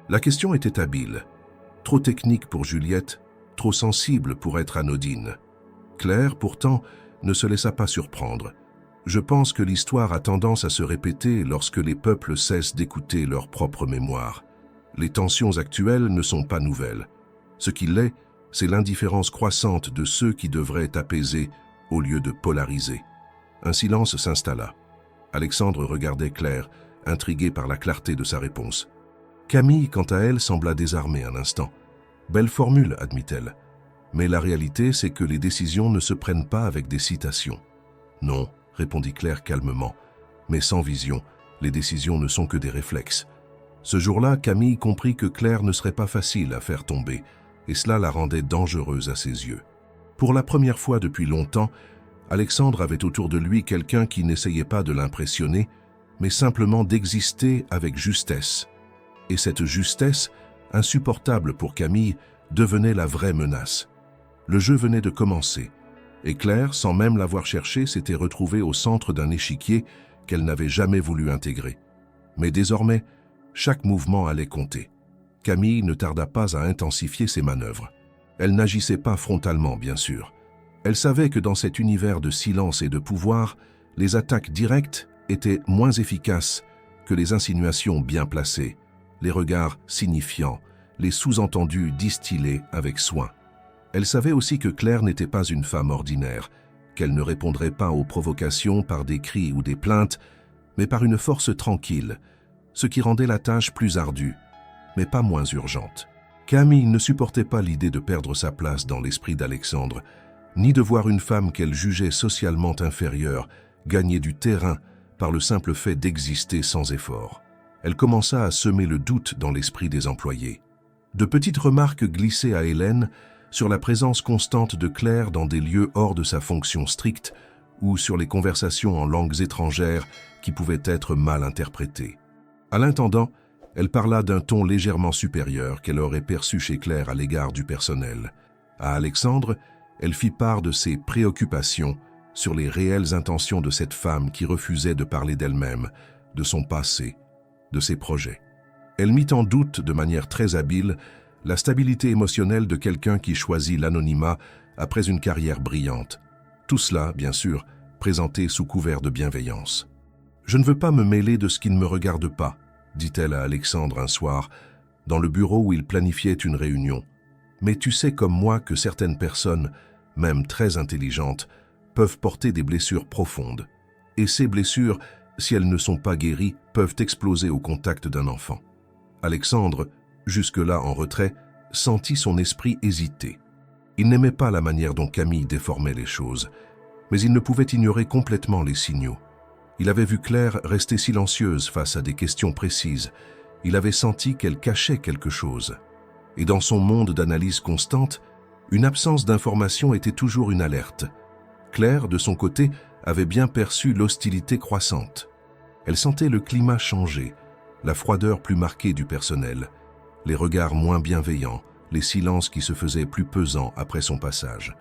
La question était habile. Trop technique pour Juliette, trop sensible pour être anodine. Claire, pourtant, ne se laissa pas surprendre. « Je pense que l'histoire a tendance à se répéter lorsque les peuples cessent d'écouter leur propre mémoire. Les tensions actuelles ne sont pas nouvelles. Ce qui l'est, c'est l'indifférence croissante de ceux qui devraient apaiser au lieu de polariser. » Un silence s'installa. Alexandre regardait Claire, intrigué par la clarté de sa réponse. Camille, quant à elle, sembla désarmée un instant. « Belle formule, admit-elle. Mais la réalité, c'est que les décisions ne se prennent pas avec des citations. »« Non, » répondit Claire calmement, « mais sans vision, les décisions ne sont que des réflexes. » Ce jour-là, Camille comprit que Claire ne serait pas facile à faire tomber, et cela la rendait dangereuse à ses yeux. Pour la première fois depuis longtemps, Alexandre avait autour de lui quelqu'un qui n'essayait pas de l'impressionner, mais simplement d'exister avec justesse. Et cette justesse, insupportable pour Camille, devenait la vraie menace. Le jeu venait de commencer, et Claire, sans même l'avoir cherché, s'était retrouvée au centre d'un échiquier qu'elle n'avait jamais voulu intégrer. Mais désormais, chaque mouvement allait compter. Camille ne tarda pas à intensifier ses manœuvres. Elle n'agissait pas frontalement, bien sûr. Elle savait que dans cet univers de silence et de pouvoir, les attaques directes étaient moins efficaces que les insinuations bien placées, les regards signifiants, les sous-entendus distillés avec soin. Elle savait aussi que Claire n'était pas une femme ordinaire, qu'elle ne répondrait pas aux provocations par des cris ou des plaintes, mais par une force tranquille, ce qui rendait la tâche plus ardue, mais pas moins urgente. Camille ne supportait pas l'idée de perdre sa place dans l'esprit d'Alexandre, ni de voir une femme qu'elle jugeait socialement inférieure gagner du terrain par le simple fait d'exister sans effort. Elle commença à semer le doute dans l'esprit des employés. De petites remarques glissaient à Hélène sur la présence constante de Claire dans des lieux hors de sa fonction stricte ou sur les conversations en langues étrangères qui pouvaient être mal interprétées. À l'intendant, elle parla d'un ton légèrement supérieur qu'elle aurait perçu chez Claire à l'égard du personnel. À Alexandre, elle fit part de ses préoccupations sur les réelles intentions de cette femme qui refusait de parler d'elle-même, de son passé, de ses projets. Elle mit en doute de manière très habile la stabilité émotionnelle de quelqu'un qui choisit l'anonymat après une carrière brillante. Tout cela, bien sûr, présenté sous couvert de bienveillance. « Je ne veux pas me mêler de ce qui ne me regarde pas », dit-elle à Alexandre un soir, dans le bureau où il planifiait une réunion. « Mais tu sais comme moi que certaines personnes, même très intelligentes, peuvent porter des blessures profondes. Et ces blessures, si elles ne sont pas guéries, peuvent exploser au contact d'un enfant. » Alexandre, jusque-là en retrait, sentit son esprit hésiter. Il n'aimait pas la manière dont Camille déformait les choses, mais il ne pouvait ignorer complètement les signaux. Il avait vu Claire rester silencieuse face à des questions précises. Il avait senti qu'elle cachait quelque chose. Et dans son monde d'analyse constante, une absence d'information était toujours une alerte. Claire, de son côté, avait bien perçu l'hostilité croissante. Elle sentait le climat changer, la froideur plus marquée du personnel, les regards moins bienveillants, les silences qui se faisaient plus pesants après son passage.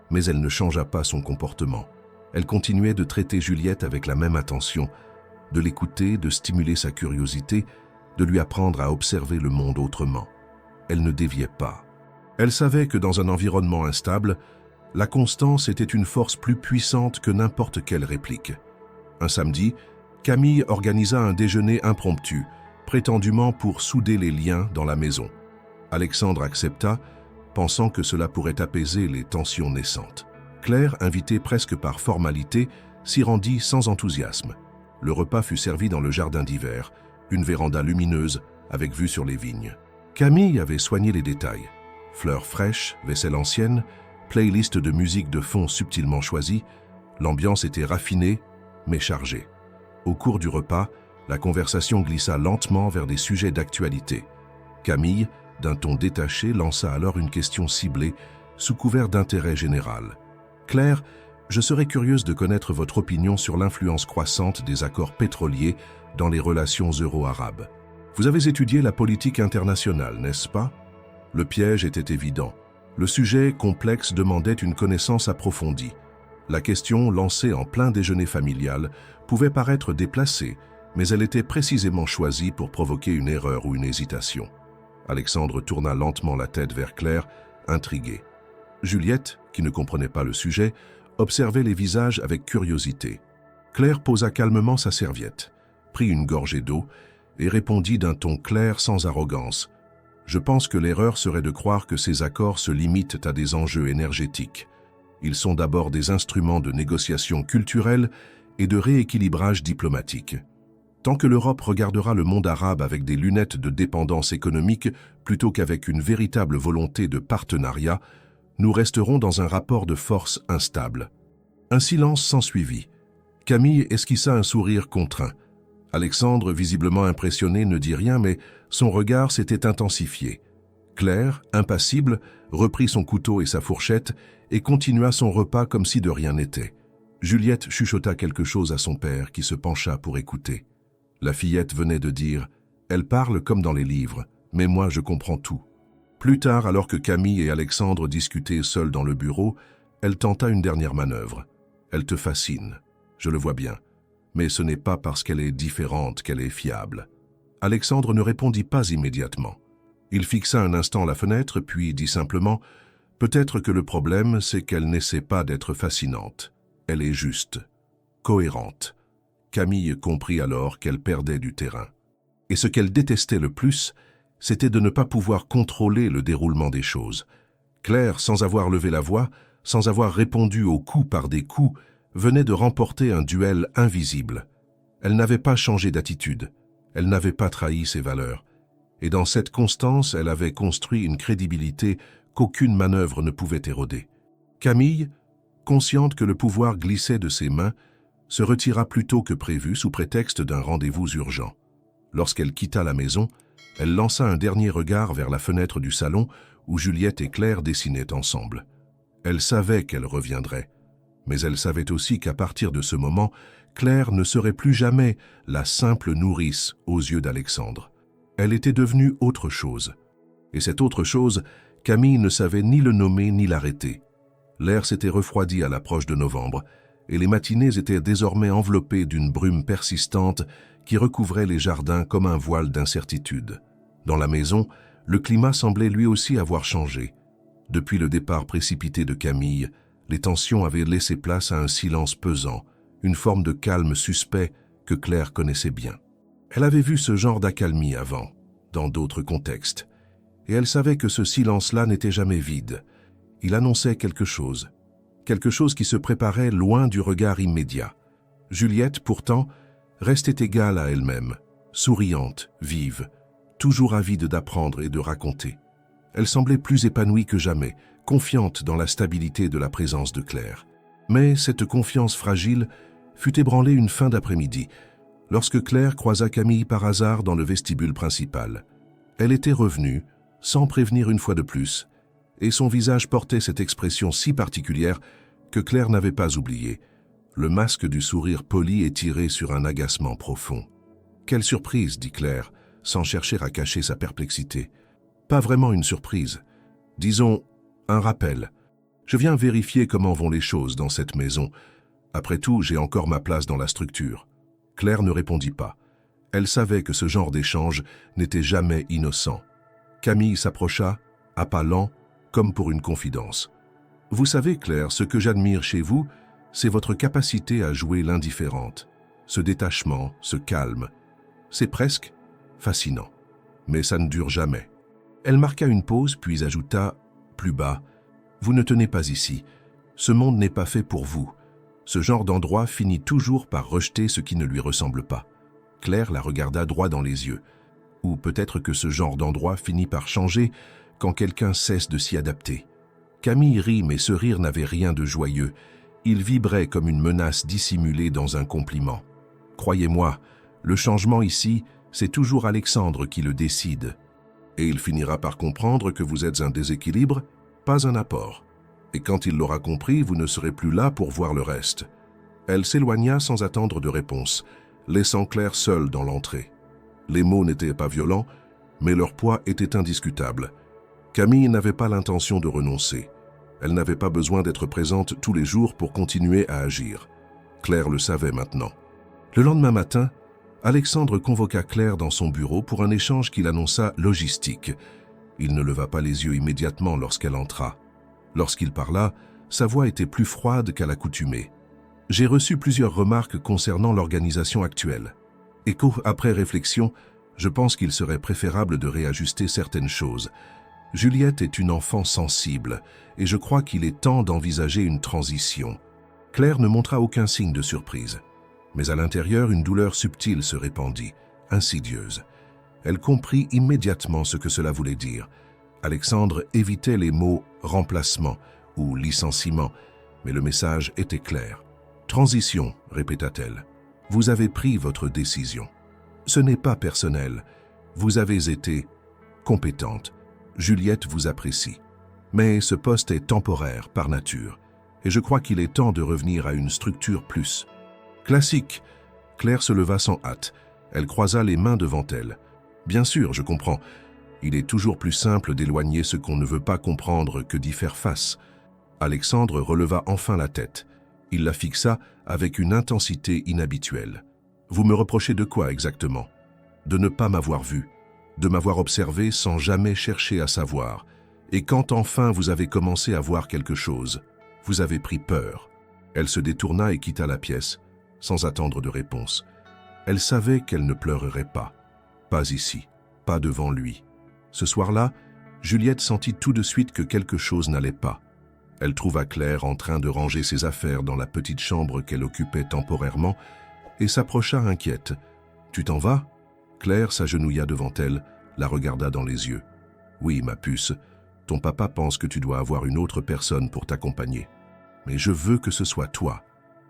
Mais elle ne changea pas son comportement. Elle continuait de traiter Juliette avec la même attention, de l'écouter, de stimuler sa curiosité, de lui apprendre à observer le monde autrement. Elle ne déviait pas. Elle savait que dans un environnement instable, la constance était une force plus puissante que n'importe quelle réplique. Un samedi, Camille organisa un déjeuner impromptu, prétendument pour souder les liens dans la maison. Alexandre accepta, pensant que cela pourrait apaiser les tensions naissantes. Claire, invitée presque par formalité, s'y rendit sans enthousiasme. Le repas fut servi dans le jardin d'hiver, une véranda lumineuse avec vue sur les vignes. Camille avait soigné les détails. Fleurs fraîches, vaisselle ancienne, playlist de musique de fond subtilement choisie, l'ambiance était raffinée, mais chargée. Au cours du repas, la conversation glissa lentement vers des sujets d'actualité. Camille, d'un ton détaché, lança alors une question ciblée, sous couvert d'intérêt général. « Claire, je serais curieuse de connaître votre opinion sur l'influence croissante des accords pétroliers dans les relations euro-arabes. Vous avez étudié la politique internationale, n'est-ce pas ?» Le piège était évident. Le sujet complexe demandait une connaissance approfondie. La question, lancée en plein déjeuner familial, pouvait paraître déplacée, mais elle était précisément choisie pour provoquer une erreur ou une hésitation. Alexandre tourna lentement la tête vers Claire, intriguée. Juliette, qui ne comprenait pas le sujet, observait les visages avec curiosité. Claire posa calmement sa serviette, prit une gorgée d'eau et répondit d'un ton clair sans arrogance. « Je pense que l'erreur serait de croire que ces accords se limitent à des enjeux énergétiques. Ils sont d'abord des instruments de négociation culturelle et de rééquilibrage diplomatique. Tant que l'Europe regardera le monde arabe avec des lunettes de dépendance économique plutôt qu'avec une véritable volonté de partenariat, nous resterons dans un rapport de force instable. » Un silence s'ensuivit. Camille esquissa un sourire contraint. Alexandre, visiblement impressionné, ne dit rien, mais son regard s'était intensifié. Claire, impassible, reprit son couteau et sa fourchette et continua son repas comme si de rien n'était. Juliette chuchota quelque chose à son père qui se pencha pour écouter. La fillette venait de dire « Elle parle comme dans les livres, mais moi je comprends tout. » Plus tard, alors que Camille et Alexandre discutaient seuls dans le bureau, elle tenta une dernière manœuvre. « Elle te fascine, je le vois bien, mais ce n'est pas parce qu'elle est différente qu'elle est fiable. » Alexandre ne répondit pas immédiatement. Il fixa un instant la fenêtre, puis dit simplement « Peut-être que le problème, c'est qu'elle n'essaie pas d'être fascinante. Elle est juste, cohérente. » Camille comprit alors qu'elle perdait du terrain. Et ce qu'elle détestait le plus, c'était de ne pas pouvoir contrôler le déroulement des choses. Claire, sans avoir levé la voix, sans avoir répondu aux coups par des coups, venait de remporter un duel invisible. Elle n'avait pas changé d'attitude, elle n'avait pas trahi ses valeurs. Et dans cette constance, elle avait construit une crédibilité qu'aucune manœuvre ne pouvait éroder. Camille, consciente que le pouvoir glissait de ses mains, se retira plus tôt que prévu sous prétexte d'un rendez-vous urgent. Lorsqu'elle quitta la maison, elle lança un dernier regard vers la fenêtre du salon où Juliette et Claire dessinaient ensemble. Elle savait qu'elle reviendrait, mais elle savait aussi qu'à partir de ce moment, Claire ne serait plus jamais la simple nourrice aux yeux d'Alexandre. Elle était devenue autre chose. Et cette autre chose, Camille ne savait ni le nommer ni l'arrêter. L'air s'était refroidi à l'approche de novembre, et les matinées étaient désormais enveloppées d'une brume persistante qui recouvrait les jardins comme un voile d'incertitude. Dans la maison, le climat semblait lui aussi avoir changé. Depuis le départ précipité de Camille, les tensions avaient laissé place à un silence pesant, une forme de calme suspect que Claire connaissait bien. Elle avait vu ce genre d'accalmie avant, dans d'autres contextes, et elle savait que ce silence-là n'était jamais vide. Il annonçait quelque chose qui se préparait loin du regard immédiat. Juliette, pourtant, restait égale à elle-même, souriante, vive, toujours avide d'apprendre et de raconter. Elle semblait plus épanouie que jamais, confiante dans la stabilité de la présence de Claire. Mais cette confiance fragile fut ébranlée une fin d'après-midi, lorsque Claire croisa Camille par hasard dans le vestibule principal. Elle était revenue, sans prévenir une fois de plus, et son visage portait cette expression si particulière que Claire n'avait pas oublié, le masque du sourire poli étiré sur un agacement profond. « Quelle surprise !» dit Claire, sans chercher à cacher sa perplexité. « Pas vraiment une surprise. Disons, un rappel. Je viens vérifier comment vont les choses dans cette maison. Après tout, j'ai encore ma place dans la structure. » Claire ne répondit pas. Elle savait que ce genre d'échange n'était jamais innocent. Camille s'approcha, à pas lents, comme pour une confidence. « Vous savez, Claire, ce que j'admire chez vous, c'est votre capacité à jouer l'indifférente. Ce détachement, ce calme. C'est presque fascinant. Mais ça ne dure jamais. » Elle marqua une pause, puis ajouta, plus bas, « Vous ne tenez pas ici. Ce monde n'est pas fait pour vous. Ce genre d'endroit finit toujours par rejeter ce qui ne lui ressemble pas. » Claire la regarda droit dans les yeux. Ou peut-être que ce genre d'endroit finit par changer quand quelqu'un cesse de s'y adapter. Camille rit, mais ce rire n'avait rien de joyeux. Il vibrait comme une menace dissimulée dans un compliment. « Croyez-moi, le changement ici, c'est toujours Alexandre qui le décide. Et il finira par comprendre que vous êtes un déséquilibre, pas un apport. Et quand il l'aura compris, vous ne serez plus là pour voir le reste. » Elle s'éloigna sans attendre de réponse, laissant Claire seule dans l'entrée. Les mots n'étaient pas violents, mais leur poids était indiscutable. Camille n'avait pas l'intention de renoncer. Elle n'avait pas besoin d'être présente tous les jours pour continuer à agir. Claire le savait maintenant. Le lendemain matin, Alexandre convoqua Claire dans son bureau pour un échange qu'il annonça logistique. Il ne leva pas les yeux immédiatement lorsqu'elle entra. Lorsqu'il parla, sa voix était plus froide qu'à l'accoutumée. « J'ai reçu plusieurs remarques concernant l'organisation actuelle. Et qu'après réflexion, je pense qu'il serait préférable de réajuster certaines choses. Juliette est une enfant sensible, et je crois qu'il est temps d'envisager une transition. » Claire ne montra aucun signe de surprise. Mais à l'intérieur, une douleur subtile se répandit, insidieuse. Elle comprit immédiatement ce que cela voulait dire. Alexandre évitait les mots « remplacement » ou « licenciement », mais le message était clair. « Transition », répéta-t-elle. « Vous avez pris votre décision. Ce n'est pas personnel. Vous avez été compétente. Juliette vous apprécie. Mais ce poste est temporaire par nature, et je crois qu'il est temps de revenir à une structure plus classique. » Claire se leva sans hâte. Elle croisa les mains devant elle. « Bien sûr, je comprends. Il est toujours plus simple d'éloigner ce qu'on ne veut pas comprendre que d'y faire face. » Alexandre releva enfin la tête. Il la fixa avec une intensité inhabituelle. « Vous me reprochez de quoi exactement ? De ne pas m'avoir vu, de m'avoir observé sans jamais chercher à savoir. Et quand enfin vous avez commencé à voir quelque chose, vous avez pris peur. » Elle se détourna et quitta la pièce, sans attendre de réponse. Elle savait qu'elle ne pleurerait pas. Pas ici, pas devant lui. Ce soir-là, Juliette sentit tout de suite que quelque chose n'allait pas. Elle trouva Claire en train de ranger ses affaires dans la petite chambre qu'elle occupait temporairement et s'approcha inquiète. « Tu t'en vas ?» Claire s'agenouilla devant elle, la regarda dans les yeux. « Oui, ma puce, ton papa pense que tu dois avoir une autre personne pour t'accompagner. Mais je veux que ce soit toi.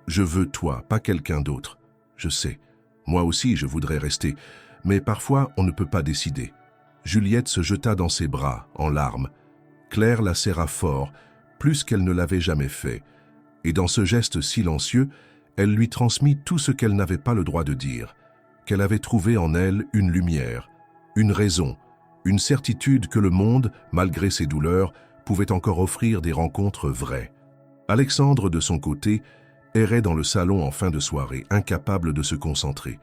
Je veux toi, pas quelqu'un d'autre. Je sais, moi aussi je voudrais rester, mais parfois on ne peut pas décider. » Juliette se jeta dans ses bras, en larmes. Claire la serra fort, plus qu'elle ne l'avait jamais fait, et dans ce geste silencieux, elle lui transmit tout ce qu'elle n'avait pas le droit de dire, qu'elle avait trouvé en elle une lumière, une raison, une certitude que le monde, malgré ses douleurs, pouvait encore offrir des rencontres vraies. Alexandre, de son côté, errait dans le salon en fin de soirée, incapable de se concentrer.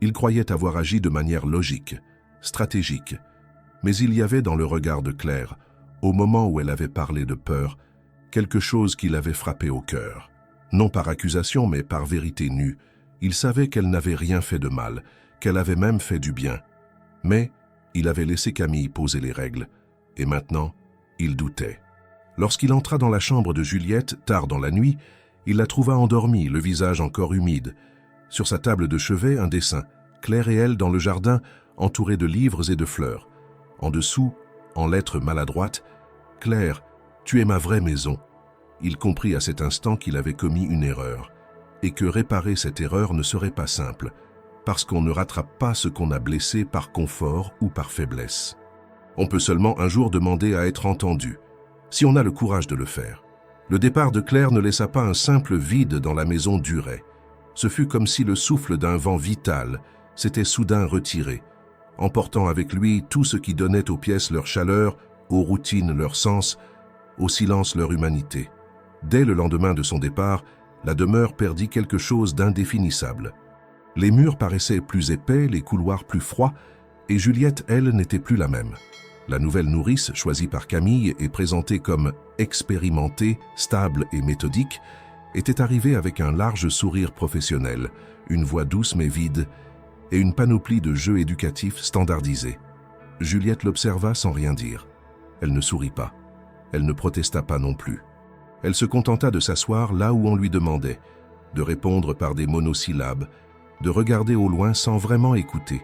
Il croyait avoir agi de manière logique, stratégique, mais il y avait dans le regard de Claire, au moment où elle avait parlé de peur, quelque chose qui l'avait frappé au cœur. Non par accusation, mais par vérité nue. Il savait qu'elle n'avait rien fait de mal, qu'elle avait même fait du bien. Mais il avait laissé Camille poser les règles, et maintenant, il doutait. Lorsqu'il entra dans la chambre de Juliette, tard dans la nuit, il la trouva endormie, le visage encore humide. Sur sa table de chevet, un dessin, Claire et elle dans le jardin, entourés de livres et de fleurs. En dessous, en lettres maladroites, « Claire, tu es ma vraie maison ». Il comprit à cet instant qu'il avait commis une erreur, et que réparer cette erreur ne serait pas simple, parce qu'on ne rattrape pas ce qu'on a blessé par confort ou par faiblesse. On peut seulement un jour demander à être entendu, si on a le courage de le faire. Le départ de Claire ne laissa pas un simple vide dans la maison Duret. Ce fut comme si le souffle d'un vent vital s'était soudain retiré, emportant avec lui tout ce qui donnait aux pièces leur chaleur, aux routines leur sens, au silence leur humanité. Dès le lendemain de son départ, la demeure perdit quelque chose d'indéfinissable. Les murs paraissaient plus épais, les couloirs plus froids, et Juliette, elle, n'était plus la même. La nouvelle nourrice, choisie par Camille et présentée comme expérimentée, stable et méthodique, était arrivée avec un large sourire professionnel, une voix douce mais vide, et une panoplie de jeux éducatifs standardisés. Juliette l'observa sans rien dire. Elle ne sourit pas. Elle ne protesta pas non plus. Elle se contenta de s'asseoir là où on lui demandait, de répondre par des monosyllabes, de regarder au loin sans vraiment écouter.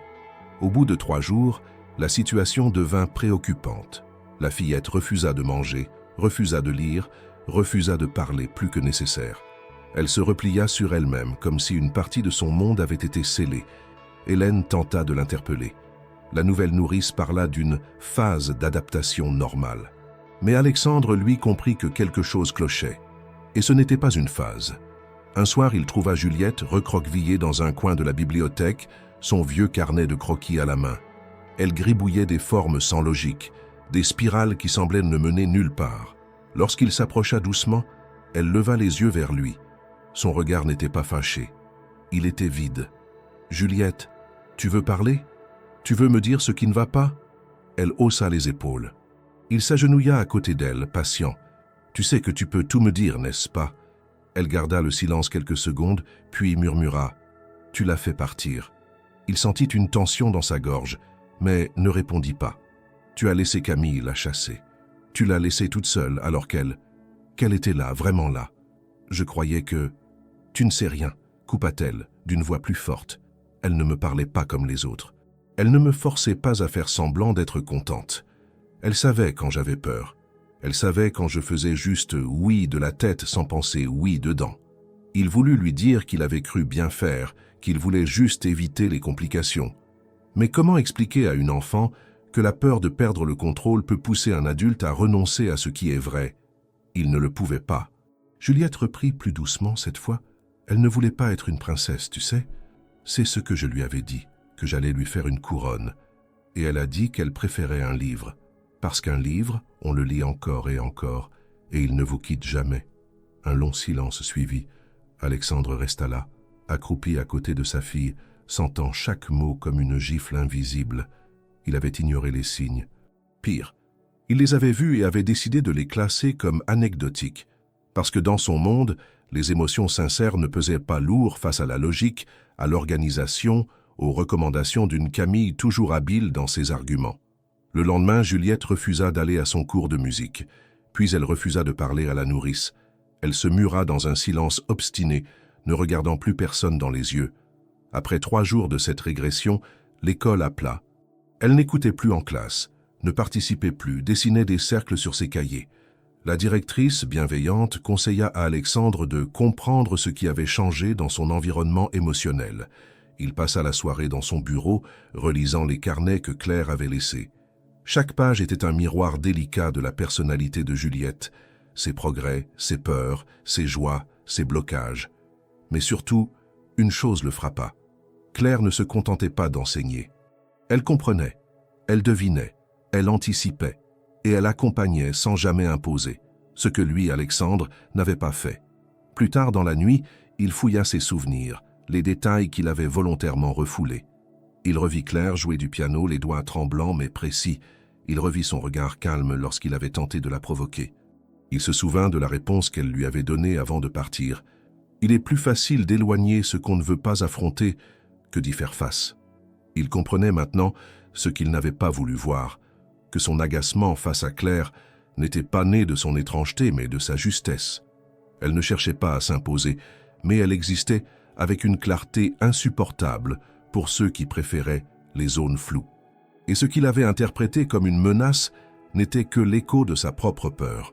Au bout de 3 jours, la situation devint préoccupante. La fillette refusa de manger, refusa de lire, refusa de parler plus que nécessaire. Elle se replia sur elle-même, comme si une partie de son monde avait été scellée. Hélène tenta de l'interpeller. La nouvelle nourrice parla d'une phase d'adaptation normale. Mais Alexandre, lui, comprit que quelque chose clochait. Et ce n'était pas une phase. Un soir, il trouva Juliette recroquevillée dans un coin de la bibliothèque, son vieux carnet de croquis à la main. Elle gribouillait des formes sans logique, des spirales qui semblaient ne mener nulle part. Lorsqu'il s'approcha doucement, elle leva les yeux vers lui. Son regard n'était pas fâché. Il était vide. « Juliette, tu veux parler? Tu veux me dire ce qui ne va pas ?» Elle haussa les épaules. Il s'agenouilla à côté d'elle, patient. « Tu sais que tu peux tout me dire, n'est-ce pas ?» Elle garda le silence quelques secondes, puis murmura « Tu l'as fait partir. » Il sentit une tension dans sa gorge, mais ne répondit pas. « Tu as laissé Camille la chasser. Tu l'as laissée toute seule alors qu'elle était là, vraiment là. Je croyais que... » « Tu ne sais rien, » coupa-t-elle, d'une voix plus forte. Elle ne me parlait pas comme les autres. Elle ne me forçait pas à faire semblant d'être contente. Elle savait quand j'avais peur. Elle savait quand je faisais juste oui de la tête sans penser oui dedans. Il voulut lui dire qu'il avait cru bien faire, qu'il voulait juste éviter les complications. Mais comment expliquer à une enfant que la peur de perdre le contrôle peut pousser un adulte à renoncer à ce qui est vrai? Il ne le pouvait pas. Juliette reprit plus doucement cette fois. Elle ne voulait pas être une princesse, tu sais. C'est ce que je lui avais dit, que j'allais lui faire une couronne. Et elle a dit qu'elle préférait un livre. Parce qu'un livre, on le lit encore, et il ne vous quitte jamais. Un long silence suivit. Alexandre resta là, accroupi à côté de sa fille, sentant chaque mot comme une gifle invisible. Il avait ignoré les signes. Pire, il les avait vus et avait décidé de les classer comme anecdotiques, parce que dans son monde, les émotions sincères ne pesaient pas lourd face à la logique, à l'organisation, aux recommandations d'une Camille toujours habile dans ses arguments. Le lendemain, Juliette refusa d'aller à son cours de musique, puis elle refusa de parler à la nourrice. Elle se mura dans un silence obstiné, ne regardant plus personne dans les yeux. Après 3 jours de cette régression, l'école appela. Elle n'écoutait plus en classe, ne participait plus, dessinait des cercles sur ses cahiers. La directrice, bienveillante, conseilla à Alexandre de comprendre ce qui avait changé dans son environnement émotionnel. Il passa la soirée dans son bureau, relisant les carnets que Claire avait laissés. Chaque page était un miroir délicat de la personnalité de Juliette, ses progrès, ses peurs, ses joies, ses blocages. Mais surtout, une chose le frappa. Claire ne se contentait pas d'enseigner. Elle comprenait, elle devinait, elle anticipait, et elle accompagnait sans jamais imposer, ce que lui, Alexandre, n'avait pas fait. Plus tard dans la nuit, il fouilla ses souvenirs, les détails qu'il avait volontairement refoulés. Il revit Claire jouer du piano, les doigts tremblants mais précis. Il revit son regard calme lorsqu'il avait tenté de la provoquer. Il se souvint de la réponse qu'elle lui avait donnée avant de partir. Il est plus facile d'éloigner ce qu'on ne veut pas affronter que d'y faire face. Il comprenait maintenant ce qu'il n'avait pas voulu voir, que son agacement face à Claire n'était pas né de son étrangeté mais de sa justesse. Elle ne cherchait pas à s'imposer, mais elle existait avec une clarté insupportable pour ceux qui préféraient les zones floues. Et ce qu'il avait interprété comme une menace n'était que l'écho de sa propre peur.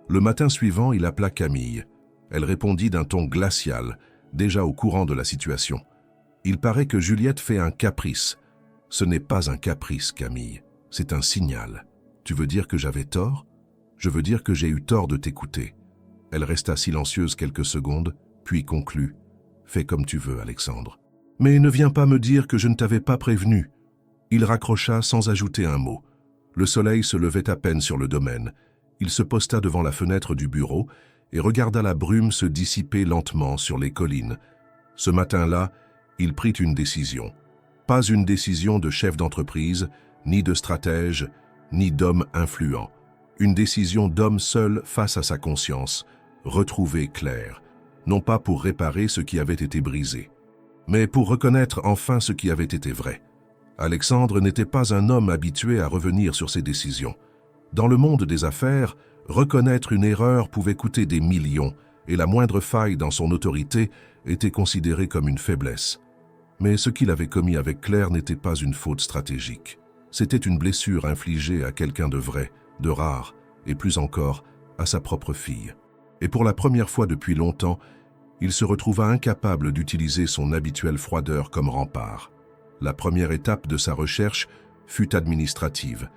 Le matin suivant, il appela Camille. Elle répondit d'un ton glacial, déjà au courant de la situation. « Il paraît que Juliette fait un caprice. » « Ce n'est pas un caprice, Camille. C'est un signal. Tu veux dire que j'avais tort ? Je veux dire que j'ai eu tort de t'écouter. » Elle resta silencieuse quelques secondes, puis conclut. « Fais comme tu veux, Alexandre. Mais ne viens pas me dire que je ne t'avais pas prévenu. » Il raccrocha sans ajouter un mot. Le soleil se levait à peine sur le domaine. Il se posta devant la fenêtre du bureau et regarda la brume se dissiper lentement sur les collines. Ce matin-là, il prit une décision. Pas une décision de chef d'entreprise, ni de stratège, ni d'homme influent. Une décision d'homme seul face à sa conscience, retrouver Claire, non pas pour réparer ce qui avait été brisé, mais pour reconnaître enfin ce qui avait été vrai. Alexandre n'était pas un homme habitué à revenir sur ses décisions. Dans le monde des affaires, reconnaître une erreur pouvait coûter des millions, et la moindre faille dans son autorité était considérée comme une faiblesse. Mais ce qu'il avait commis avec Claire n'était pas une faute stratégique. C'était une blessure infligée à quelqu'un de vrai, de rare, et plus encore, à sa propre fille. Et pour la première fois depuis longtemps, il se retrouva incapable d'utiliser son habituelle froideur comme rempart. La première étape de sa recherche fut administrative.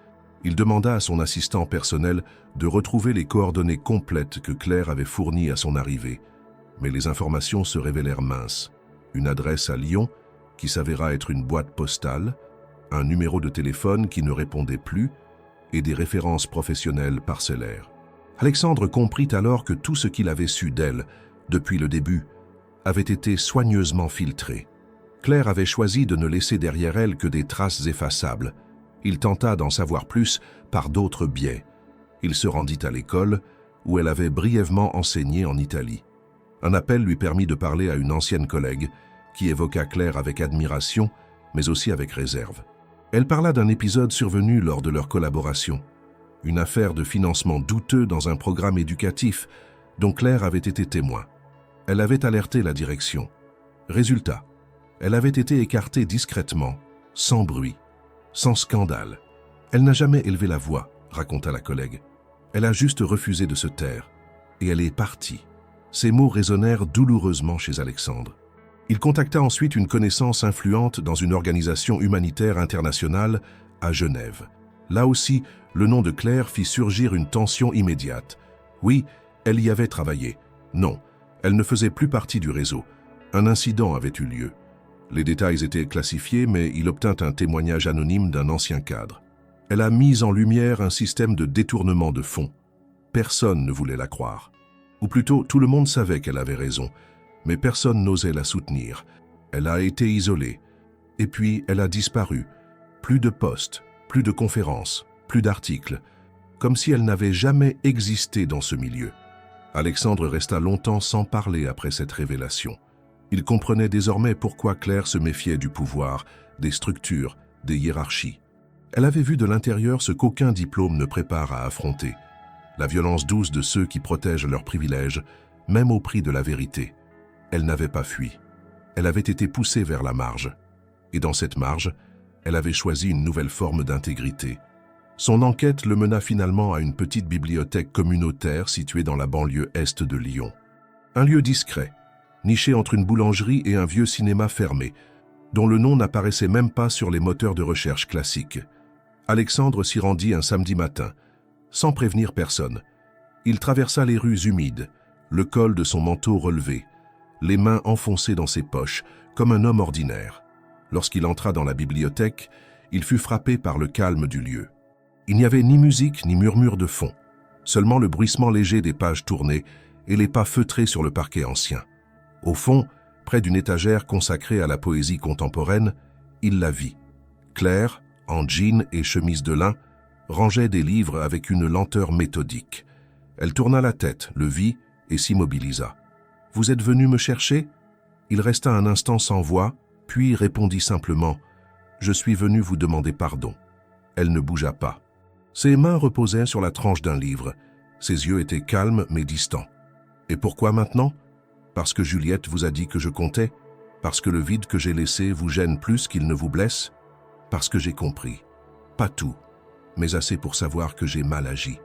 Il demanda à son assistant personnel de retrouver les coordonnées complètes que Claire avait fournies à son arrivée. Mais les informations se révélèrent minces. Une adresse à Lyon, qui s'avéra être une boîte postale, un numéro de téléphone qui ne répondait plus et des références professionnelles parcellaires. Alexandre comprit alors que tout ce qu'il avait su d'elle, depuis le début, avait été soigneusement filtré. Claire avait choisi de ne laisser derrière elle que des traces effaçables. Il tenta d'en savoir plus par d'autres biais. Il se rendit à l'école, où elle avait brièvement enseigné en Italie. Un appel lui permit de parler à une ancienne collègue, qui évoqua Claire avec admiration, mais aussi avec réserve. Elle parla d'un épisode survenu lors de leur collaboration, une affaire de financement douteux dans un programme éducatif dont Claire avait été témoin. Elle avait alerté la direction. Résultat, elle avait été écartée discrètement, sans bruit, sans scandale. Elle n'a jamais élevé la voix, raconta la collègue. Elle a juste refusé de se taire, et elle est partie. Ces mots résonnèrent douloureusement chez Alexandre. Il contacta ensuite une connaissance influente dans une organisation humanitaire internationale à Genève. Là aussi, le nom de Claire fit surgir une tension immédiate. Oui, elle y avait travaillé. Non, elle ne faisait plus partie du réseau. Un incident avait eu lieu. Les détails étaient classifiés, mais il obtint un témoignage anonyme d'un ancien cadre. Elle a mis en lumière un système de détournement de fonds. Personne ne voulait la croire. Ou plutôt, tout le monde savait qu'elle avait raison, mais personne n'osait la soutenir. Elle a été isolée. Et puis, elle a disparu. Plus de postes, plus de conférences, plus d'articles. Comme si elle n'avait jamais existé dans ce milieu. Alexandre resta longtemps sans parler après cette révélation. Il comprenait désormais pourquoi Claire se méfiait du pouvoir, des structures, des hiérarchies. Elle avait vu de l'intérieur ce qu'aucun diplôme ne prépare à affronter, la violence douce de ceux qui protègent leurs privilèges, même au prix de la vérité. Elle n'avait pas fui. Elle avait été poussée vers la marge. Et dans cette marge, elle avait choisi une nouvelle forme d'intégrité. Son enquête le mena finalement à une petite bibliothèque communautaire située dans la banlieue est de Lyon. Un lieu discret, niché entre une boulangerie et un vieux cinéma fermé, dont le nom n'apparaissait même pas sur les moteurs de recherche classiques. Alexandre s'y rendit un samedi matin, sans prévenir personne. Il traversa les rues humides, le col de son manteau relevé, les mains enfoncées dans ses poches, comme un homme ordinaire. Lorsqu'il entra dans la bibliothèque, il fut frappé par le calme du lieu. Il n'y avait ni musique ni murmure de fond, seulement le bruissement léger des pages tournées et les pas feutrés sur le parquet ancien. Au fond, près d'une étagère consacrée à la poésie contemporaine, il la vit. Claire, en jean et chemise de lin, rangeait des livres avec une lenteur méthodique. Elle tourna la tête, le vit et s'immobilisa. « Vous êtes venu me chercher ?» Il resta un instant sans voix, puis répondit simplement « Je suis venu vous demander pardon. » Elle ne bougea pas. Ses mains reposaient sur la tranche d'un livre. Ses yeux étaient calmes mais distants. « Et pourquoi maintenant ? Parce que Juliette vous a dit que je comptais ? Parce que le vide que j'ai laissé vous gêne plus qu'il ne vous blesse ? Parce que j'ai compris. Pas tout, mais assez pour savoir que j'ai mal agi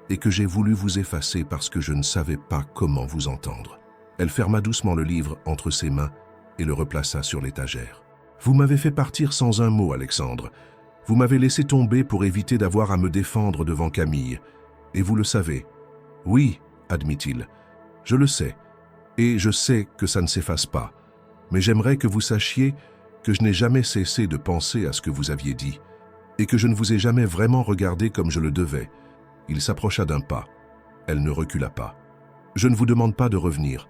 et que j'ai voulu vous effacer parce que je ne savais pas comment vous entendre. » Elle ferma doucement le livre entre ses mains et le replaça sur l'étagère. « Vous m'avez fait partir sans un mot, Alexandre. Vous m'avez laissé tomber pour éviter d'avoir à me défendre devant Camille. Et vous le savez. »« Oui, » admit-il, « je le sais. Et je sais que ça ne s'efface pas. Mais j'aimerais que vous sachiez que je n'ai jamais cessé de penser à ce que vous aviez dit et que je ne vous ai jamais vraiment regardé comme je le devais. » Il s'approcha d'un pas. Elle ne recula pas. « Je ne vous demande pas de revenir.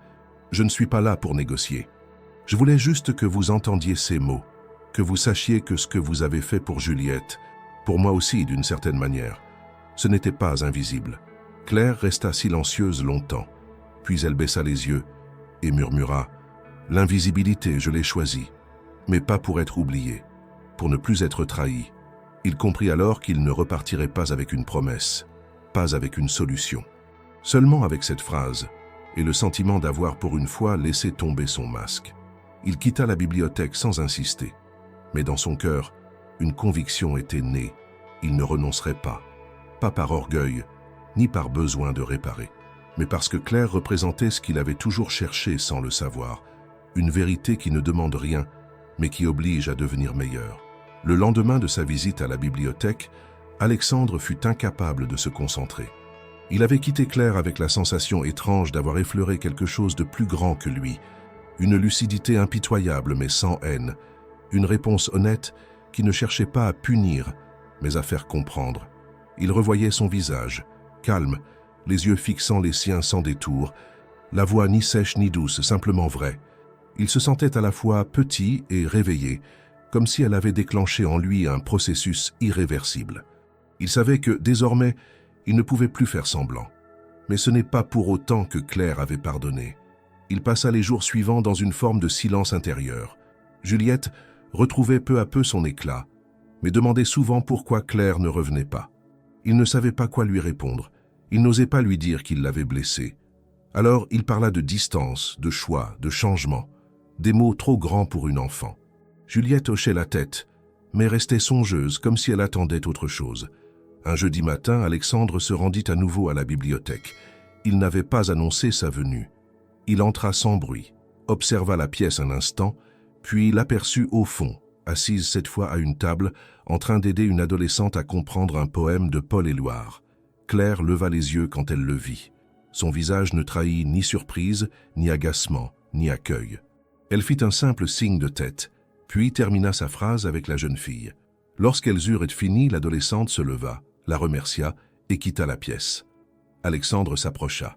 Je ne suis pas là pour négocier. Je voulais juste que vous entendiez ces mots, que vous sachiez que ce que vous avez fait pour Juliette, pour moi aussi d'une certaine manière, ce n'était pas invisible. » Claire resta silencieuse longtemps, puis elle baissa les yeux et murmura « L'invisibilité, je l'ai choisie, mais pas pour être oubliée, pour ne plus être trahi. » Il comprit alors qu'il ne repartirait pas avec une promesse, pas avec une solution. Seulement avec cette phrase, et le sentiment d'avoir pour une fois laissé tomber son masque. Il quitta la bibliothèque sans insister. Mais dans son cœur, une conviction était née. Il ne renoncerait pas. Pas par orgueil, ni par besoin de réparer, mais parce que Claire représentait ce qu'il avait toujours cherché sans le savoir. Une vérité qui ne demande rien, mais qui oblige à devenir meilleur. Le lendemain de sa visite à la bibliothèque, Alexandre fut incapable de se concentrer. Il avait quitté Claire avec la sensation étrange d'avoir effleuré quelque chose de plus grand que lui, une lucidité impitoyable mais sans haine, une réponse honnête qui ne cherchait pas à punir, mais à faire comprendre. Il revoyait son visage, calme, les yeux fixant les siens sans détour, la voix ni sèche ni douce, simplement vraie. Il se sentait à la fois petit et réveillé, comme si elle avait déclenché en lui un processus irréversible. Il savait que, désormais, il ne pouvait plus faire semblant. Mais ce n'est pas pour autant que Claire avait pardonné. Il passa les jours suivants dans une forme de silence intérieur. Juliette retrouvait peu à peu son éclat, mais demandait souvent pourquoi Claire ne revenait pas. Il ne savait pas quoi lui répondre. Il n'osait pas lui dire qu'il l'avait blessée. Alors il parla de distance, de choix, de changement, des mots trop grands pour une enfant. Juliette hochait la tête, mais restait songeuse, comme si elle attendait autre chose. Un jeudi matin, Alexandre se rendit à nouveau à la bibliothèque. Il n'avait pas annoncé sa venue. Il entra sans bruit, observa la pièce un instant, puis l'aperçut au fond, assise cette fois à une table, en train d'aider une adolescente à comprendre un poème de Paul Éluard. Claire leva les yeux quand elle le vit. Son visage ne trahit ni surprise, ni agacement, ni accueil. Elle fit un simple signe de tête, puis termina sa phrase avec la jeune fille. Lorsqu'elles eurent fini, l'adolescente se leva, la remercia et quitta la pièce. Alexandre s'approcha.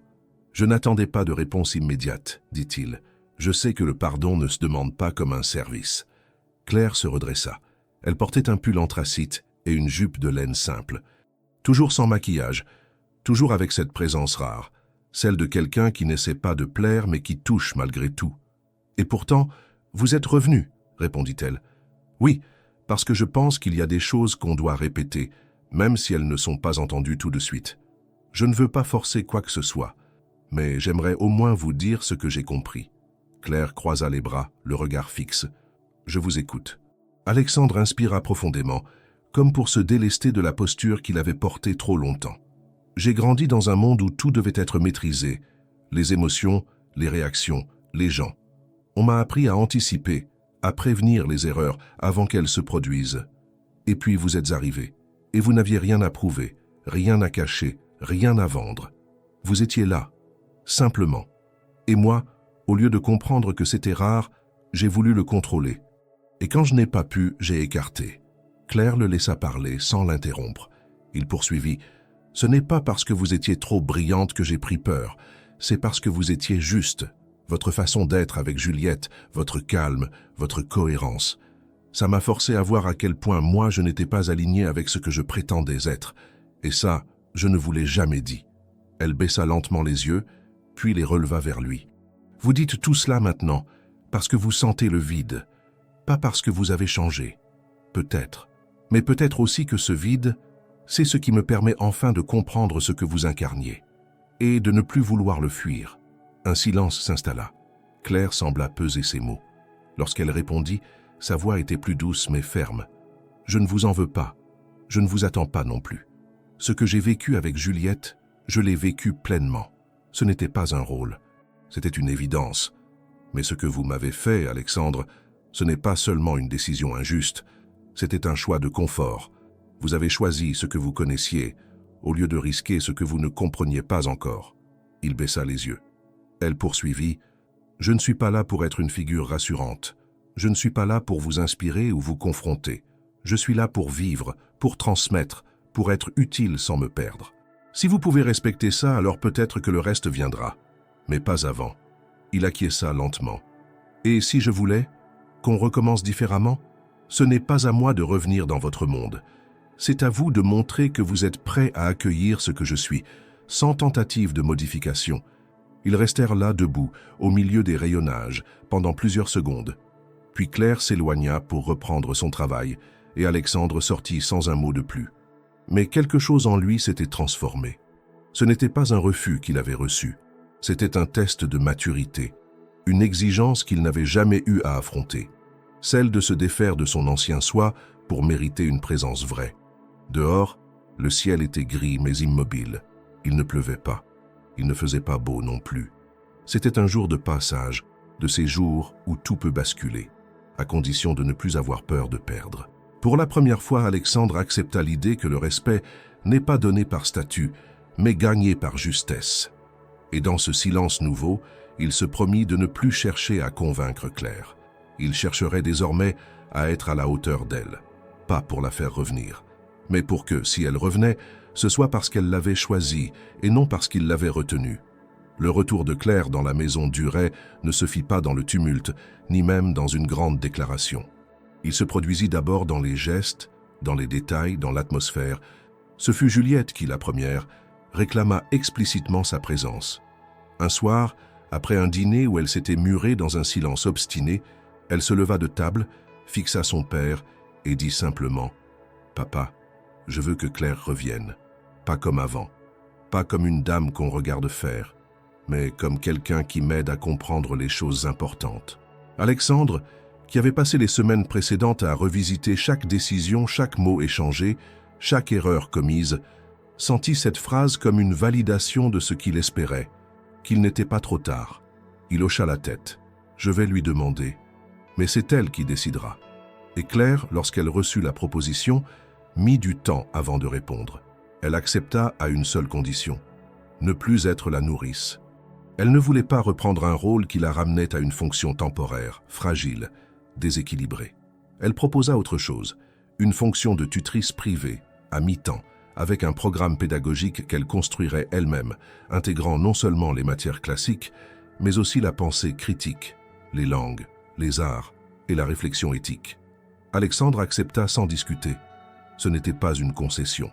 « Je n'attendais pas de réponse immédiate, dit-il. Je sais que le pardon ne se demande pas comme un service. » Claire se redressa. Elle portait un pull anthracite et une jupe de laine simple. Toujours sans maquillage, toujours avec cette présence rare, celle de quelqu'un qui n'essaie pas de plaire mais qui touche malgré tout. « Et pourtant, vous êtes revenu, répondit-elle. « Oui, parce que je pense qu'il y a des choses qu'on doit répéter, même si elles ne sont pas entendues tout de suite. Je ne veux pas forcer quoi que ce soit, mais j'aimerais au moins vous dire ce que j'ai compris. » Claire croisa les bras, le regard fixe. « Je vous écoute. » Alexandre inspira profondément, comme pour se délester de la posture qu'il avait portée trop longtemps. « J'ai grandi dans un monde où tout devait être maîtrisé, les émotions, les réactions, les gens. On m'a appris à anticiper, à prévenir les erreurs avant qu'elles se produisent. Et puis vous êtes arrivés, et vous n'aviez rien à prouver, rien à cacher, rien à vendre. Vous étiez là, simplement. Et moi, au lieu de comprendre que c'était rare, j'ai voulu le contrôler. Et quand je n'ai pas pu, j'ai écarté. » Claire le laissa parler sans l'interrompre. Il poursuivit. « Ce n'est pas parce que vous étiez trop brillante que j'ai pris peur, c'est parce que vous étiez juste. Votre façon d'être avec Juliette, votre calme, votre cohérence. Ça m'a forcé à voir à quel point moi je n'étais pas aligné avec ce que je prétendais être. Et ça, je ne vous l'ai jamais dit. » Elle baissa lentement les yeux, puis les releva vers lui. « Vous dites tout cela maintenant, parce que vous sentez le vide, pas parce que vous avez changé. Peut-être. Mais peut-être aussi que ce vide, c'est ce qui me permet enfin de comprendre ce que vous incarniez, et de ne plus vouloir le fuir. » Un silence s'installa. Claire sembla peser ses mots. Lorsqu'elle répondit, sa voix était plus douce mais ferme. « Je ne vous en veux pas. Je ne vous attends pas non plus. Ce que j'ai vécu avec Juliette, je l'ai vécu pleinement. Ce n'était pas un rôle. C'était une évidence. Mais ce que vous m'avez fait, Alexandre, ce n'est pas seulement une décision injuste. C'était un choix de confort. Vous avez choisi ce que vous connaissiez, au lieu de risquer ce que vous ne compreniez pas encore. » Il baissa les yeux. Elle poursuivit. « Je ne suis pas là pour être une figure rassurante. Je ne suis pas là pour vous inspirer ou vous confronter. Je suis là pour vivre, pour transmettre, pour être utile sans me perdre. Si vous pouvez respecter ça, alors peut-être que le reste viendra. Mais pas avant. » Il acquiesça lentement. « Et si je voulais qu'on recommence différemment, ce n'est pas à moi de revenir dans votre monde. C'est à vous de montrer que vous êtes prêt à accueillir ce que je suis, sans tentative de modification. » Ils restèrent là debout, au milieu des rayonnages, pendant plusieurs secondes. Puis Claire s'éloigna pour reprendre son travail, et Alexandre sortit sans un mot de plus. Mais quelque chose en lui s'était transformé. Ce n'était pas un refus qu'il avait reçu, c'était un test de maturité, une exigence qu'il n'avait jamais eu à affronter, celle de se défaire de son ancien soi pour mériter une présence vraie. Dehors, le ciel était gris mais immobile. Il ne pleuvait pas. Il ne faisait pas beau non plus. C'était un jour de passage, de ces jours où tout peut basculer, à condition de ne plus avoir peur de perdre. Pour la première fois, Alexandre accepta l'idée que le respect n'est pas donné par statut, mais gagné par justesse. Et dans ce silence nouveau, il se promit de ne plus chercher à convaincre Claire. Il chercherait désormais à être à la hauteur d'elle, pas pour la faire revenir, mais pour que, si elle revenait, ce soit parce qu'elle l'avait choisie et non parce qu'il l'avait retenue. Le retour de Claire dans la maison Duret ne se fit pas dans le tumulte, ni même dans une grande déclaration. Il se produisit d'abord dans les gestes, dans les détails, dans l'atmosphère. Ce fut Juliette qui, la première, réclama explicitement sa présence. Un soir, après un dîner où elle s'était murée dans un silence obstiné, elle se leva de table, fixa son père et dit simplement « Papa, je veux que Claire revienne, pas comme avant, pas comme une dame qu'on regarde faire, mais comme quelqu'un qui m'aide à comprendre les choses importantes. » Alexandre, qui avait passé les semaines précédentes à revisiter chaque décision, chaque mot échangé, chaque erreur commise, sentit cette phrase comme une validation de ce qu'il espérait, qu'il n'était pas trop tard. Il hocha la tête. « Je vais lui demander. » Mais c'est elle qui décidera. Et Claire, lorsqu'elle reçut la proposition, mit du temps avant de répondre. Elle accepta à une seule condition, ne plus être la nourrice. Elle ne voulait pas reprendre un rôle qui la ramenait à une fonction temporaire, fragile, déséquilibrée. Elle proposa autre chose, une fonction de tutrice privée, à mi-temps, avec un programme pédagogique qu'elle construirait elle-même, intégrant non seulement les matières classiques, mais aussi la pensée critique, les langues, les arts et la réflexion éthique. Alexandre accepta sans discuter. Ce n'était pas une concession.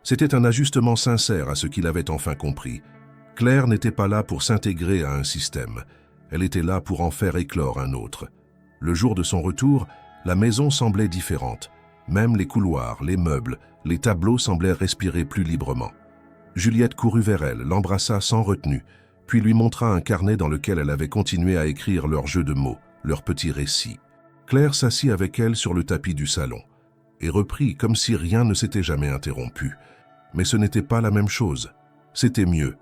C'était un ajustement sincère à ce qu'il avait enfin compris. Claire n'était pas là pour s'intégrer à un système. Elle était là pour en faire éclore un autre. Le jour de son retour, La maison semblait différente. Même les couloirs, les meubles, les tableaux semblaient respirer plus librement. Juliette courut vers elle, l'embrassa sans retenue, puis lui montra un carnet dans lequel elle avait continué à écrire leur jeu de mots, leurs petits récits. Claire s'assit avec elle sur le tapis du salon et reprit comme si rien ne s'était jamais interrompu. Mais ce n'était pas la même chose. C'était mieux.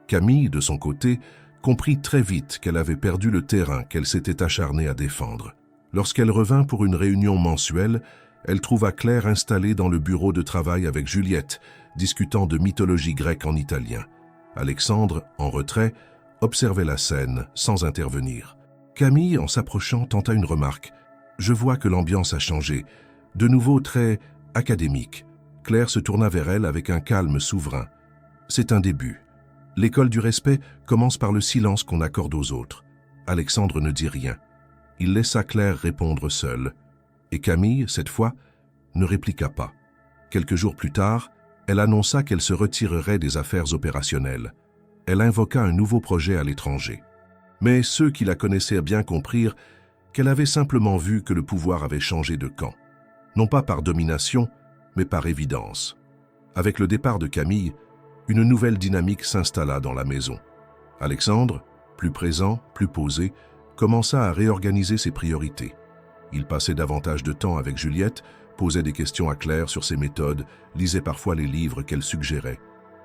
Camille, de son côté, comprit très vite qu'elle avait perdu le terrain qu'elle s'était acharnée à défendre. Lorsqu'elle revint pour une réunion mensuelle, elle trouva Claire installée dans le bureau de travail avec Juliette, discutant de mythologie grecque en italien. Alexandre, en retrait, observait la scène sans intervenir. Camille, en s'approchant, tenta une remarque. « Je vois que l'ambiance a changé, de nouveau très académique. » Claire se tourna vers elle avec un calme souverain. « C'est un début. L'école du respect commence par le silence qu'on accorde aux autres. » Alexandre ne dit rien. Il laissa Claire répondre seule. Et Camille, cette fois, ne répliqua pas. Quelques jours plus tard, elle annonça qu'elle se retirerait des affaires opérationnelles. Elle invoqua un nouveau projet à l'étranger. Mais ceux qui la connaissaient bien comprirent qu'elle avait simplement vu que le pouvoir avait changé de camp. Non pas par domination, mais par évidence. Avec le départ de Camille, une nouvelle dynamique s'installa dans la maison. Alexandre, plus présent, plus posé, commença à réorganiser ses priorités. Il passait davantage de temps avec Juliette, posait des questions à Claire sur ses méthodes, lisait parfois les livres qu'elle suggérait.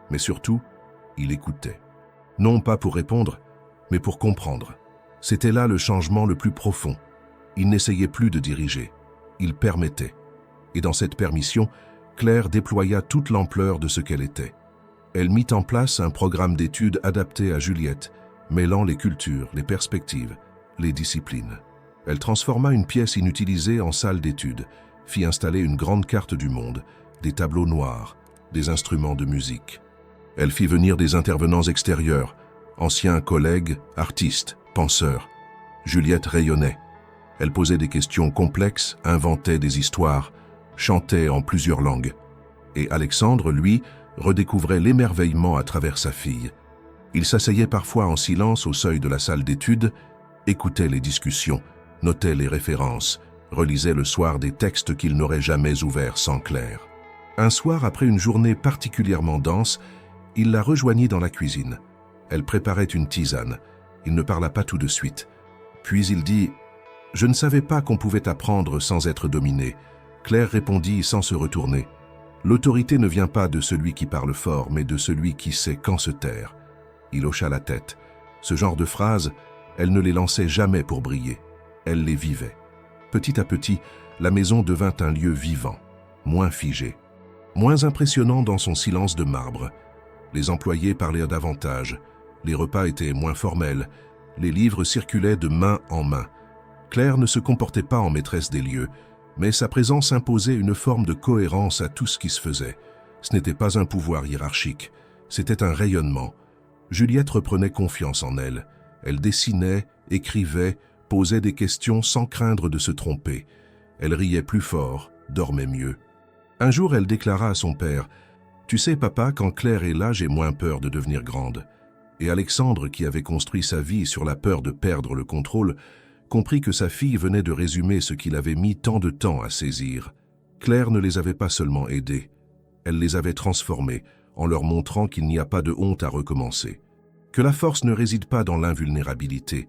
Mais surtout, il écoutait. Non pas pour répondre, mais pour comprendre. C'était là le changement le plus profond. Il n'essayait plus de diriger, il permettait. Et dans cette permission, Claire déploya toute l'ampleur de ce qu'elle était. Elle mit en place un programme d'études adapté à Juliette, mêlant les cultures, les perspectives, les disciplines. Elle transforma une pièce inutilisée en salle d'études, fit installer une grande carte du monde, des tableaux noirs, des instruments de musique. Elle fit venir des intervenants extérieurs, anciens collègues, artistes, penseurs. Juliette rayonnait. Elle posait des questions complexes, inventait des histoires, chantait en plusieurs langues. Et Alexandre, lui, redécouvrait l'émerveillement à travers sa fille. Il s'asseyait parfois en silence au seuil de la salle d'études, écoutait les discussions, notait les références, relisait le soir des textes qu'il n'aurait jamais ouverts sans Claire. Un soir, après une journée particulièrement dense, il la rejoignit dans la cuisine. Elle préparait une tisane. Il ne parla pas tout de suite. Puis il dit « Je ne savais pas qu'on pouvait apprendre sans être dominé. » Claire répondit sans se retourner. « L'autorité ne vient pas de celui qui parle fort, mais de celui qui sait quand se taire. » Il hocha la tête. Ce genre de phrases, elle ne les lançait jamais pour briller. Elle les vivait. Petit à petit, la maison devint un lieu vivant, moins figé, moins impressionnant dans son silence de marbre. Les employés parlaient davantage, les repas étaient moins formels, les livres circulaient de main en main. Claire ne se comportait pas en maîtresse des lieux, mais sa présence imposait une forme de cohérence à tout ce qui se faisait. Ce n'était pas un pouvoir hiérarchique, c'était un rayonnement. Juliette reprenait confiance en elle. Elle dessinait, écrivait, posait des questions sans craindre de se tromper. Elle riait plus fort, dormait mieux. Un jour, elle déclara à son père « Tu sais, papa, quand Claire est là, j'ai moins peur de devenir grande. » Et Alexandre, qui avait construit sa vie sur la peur de perdre le contrôle, comprit que sa fille venait de résumer ce qu'il avait mis tant de temps à saisir. Claire ne les avait pas seulement aidés, elle les avait transformés, en leur montrant qu'il n'y a pas de honte à recommencer. Que la force ne réside pas dans l'invulnérabilité,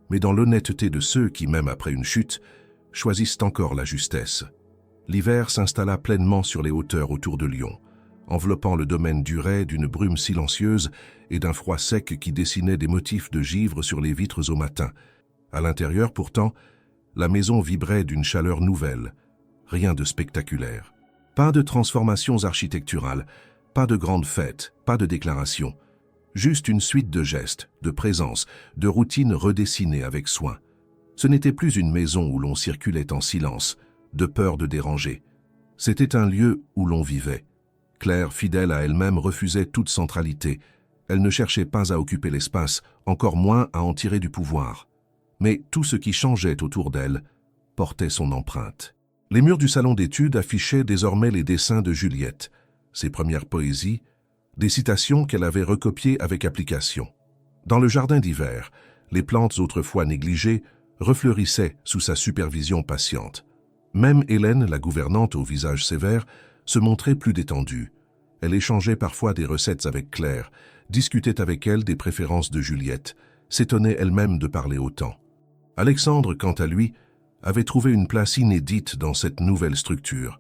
mais dans l'honnêteté de ceux qui, même après une chute, choisissent encore la justesse. L'hiver s'installa pleinement sur les hauteurs autour de Lyon, enveloppant le domaine d'Uray d'une brume silencieuse et d'un froid sec qui dessinait des motifs de givre sur les vitres au matin. À l'intérieur, pourtant, la maison vibrait d'une chaleur nouvelle, rien de spectaculaire. Pas de transformations architecturales, pas de grandes fêtes, pas de déclarations. Juste une suite de gestes, de présences, de routines redessinées avec soin. Ce n'était plus une maison où l'on circulait en silence, de peur de déranger. C'était un lieu où l'on vivait. Claire, fidèle à elle-même, refusait toute centralité. Elle ne cherchait pas à occuper l'espace, encore moins à en tirer du pouvoir. Mais tout ce qui changeait autour d'elle portait son empreinte. Les murs du salon d'études affichaient désormais les dessins de Juliette, ses premières poésies, des citations qu'elle avait recopiées avec application. Dans le jardin d'hiver, les plantes autrefois négligées refleurissaient sous sa supervision patiente. Même Hélène, la gouvernante au visage sévère, se montrait plus détendue. Elle échangeait parfois des recettes avec Claire, discutait avec elle des préférences de Juliette, s'étonnait elle-même de parler autant. Alexandre, quant à lui, avait trouvé une place inédite dans cette nouvelle structure.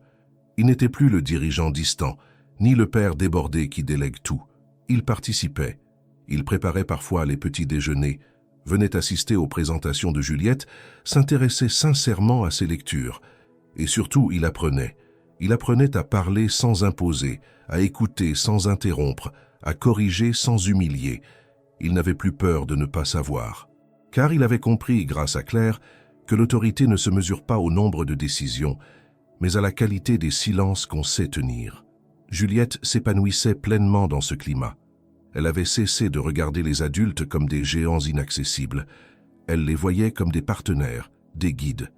Il n'était plus le dirigeant distant, ni le père débordé qui délègue tout. Il participait. Il préparait parfois les petits déjeuners, venait assister aux présentations de Juliette, s'intéressait sincèrement à ses lectures. Et surtout, il apprenait. Il apprenait à parler sans imposer, à écouter sans interrompre, à corriger sans humilier. Il n'avait plus peur de ne pas savoir. Car il avait compris, grâce à Claire, que l'autorité ne se mesure pas au nombre de décisions, mais à la qualité des silences qu'on sait tenir. Juliette s'épanouissait pleinement dans ce climat. Elle avait cessé de regarder les adultes comme des géants inaccessibles. Elle les voyait comme des partenaires, des guides.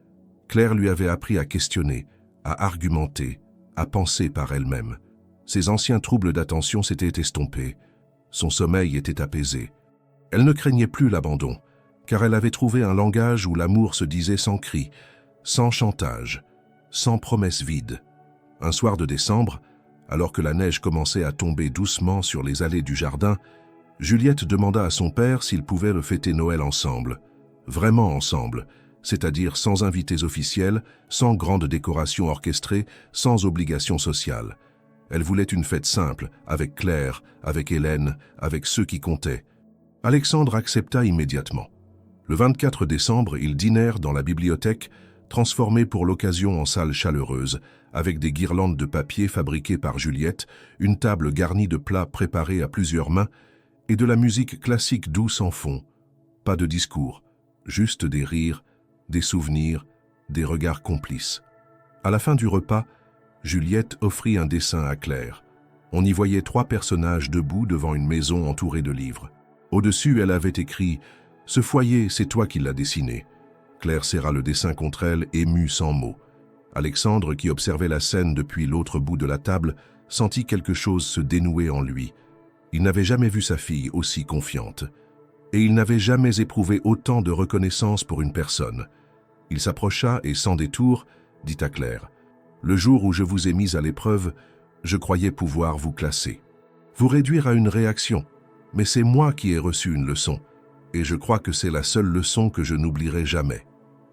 Claire lui avait appris à questionner, à argumenter, à penser par elle-même. Ses anciens troubles d'attention s'étaient estompés. Son sommeil était apaisé. Elle ne craignait plus l'abandon, car elle avait trouvé un langage où l'amour se disait sans cris, sans chantage, sans promesses vides. Un soir de décembre, alors que la neige commençait à tomber doucement sur les allées du jardin, Juliette demanda à son père s'ils pouvaient le fêter Noël ensemble. Vraiment ensemble, c'est-à-dire sans invités officiels, sans grande décoration orchestrée, sans obligation sociale. Elle voulait une fête simple, avec Claire, avec Hélène, avec ceux qui comptaient. Alexandre accepta immédiatement. Le 24 décembre, ils dînèrent dans la bibliothèque, transformée pour l'occasion en salle chaleureuse, avec des guirlandes de papier fabriquées par Juliette, une table garnie de plats préparés à plusieurs mains et de la musique classique douce en fond. Pas de discours, juste des rires, des souvenirs, des regards complices. À la fin du repas, Juliette offrit un dessin à Claire. On y voyait 3 personnages debout devant une maison entourée de livres. Au-dessus, elle avait écrit « Ce foyer, c'est toi qui l'as dessiné ». Claire serra le dessin contre elle, émue sans mots. Alexandre, qui observait la scène depuis l'autre bout de la table, sentit quelque chose se dénouer en lui. Il n'avait jamais vu sa fille aussi confiante. Et il n'avait jamais éprouvé autant de reconnaissance pour une personne. Il s'approcha et, sans détour, dit à Claire « Le jour où je vous ai mise à l'épreuve, je croyais pouvoir vous classer. Vous réduire à une réaction, mais c'est moi qui ai reçu une leçon. Et je crois que c'est la seule leçon que je n'oublierai jamais. »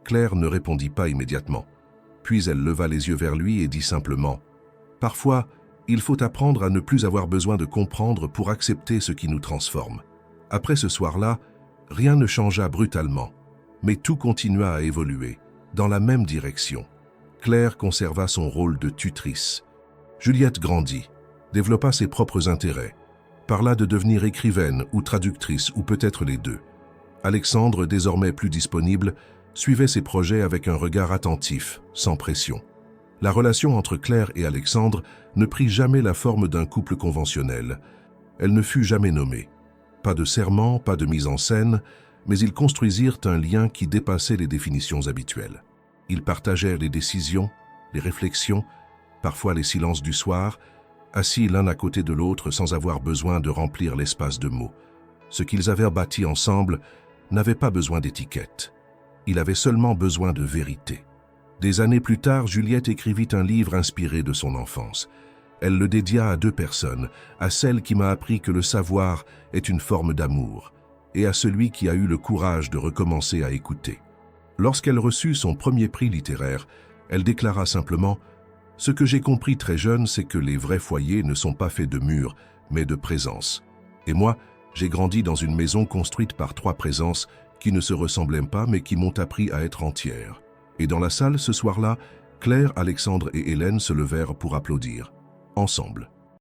Claire ne répondit pas immédiatement. Puis elle leva les yeux vers lui et dit simplement « Parfois, il faut apprendre à ne plus avoir besoin de comprendre pour accepter ce qui nous transforme. » Après ce soir-là, rien ne changea brutalement, mais tout continua à évoluer, dans la même direction. Claire conserva son rôle de tutrice. Juliette grandit, développa ses propres intérêts, parla de devenir écrivaine ou traductrice ou peut-être les deux. Alexandre, désormais plus disponible, suivait ses projets avec un regard attentif, sans pression. La relation entre Claire et Alexandre ne prit jamais la forme d'un couple conventionnel. Elle ne fut jamais nommée. Pas de serment, pas de mise en scène, mais ils construisirent un lien qui dépassait les définitions habituelles. Ils partagèrent les décisions, les réflexions, parfois les silences du soir, assis l'un à côté de l'autre sans avoir besoin de remplir l'espace de mots. Ce qu'ils avaient bâti ensemble n'avait pas besoin d'étiquette. Il avait seulement besoin de vérité. Des années plus tard, Juliette écrivit un livre inspiré de son enfance. Elle le dédia à 2 personnes, à celle qui m'a appris que le savoir est une forme d'amour, et à celui qui a eu le courage de recommencer à écouter. Lorsqu'elle reçut son premier prix littéraire, elle déclara simplement « Ce que j'ai compris très jeune, c'est que les vrais foyers ne sont pas faits de murs, mais de présences. Et moi, j'ai grandi dans une maison construite par 3 présences qui ne se ressemblaient pas, mais qui m'ont appris à être entières. » Et dans la salle, ce soir-là, Claire, Alexandre et Hélène se levèrent pour applaudir. Ensemble.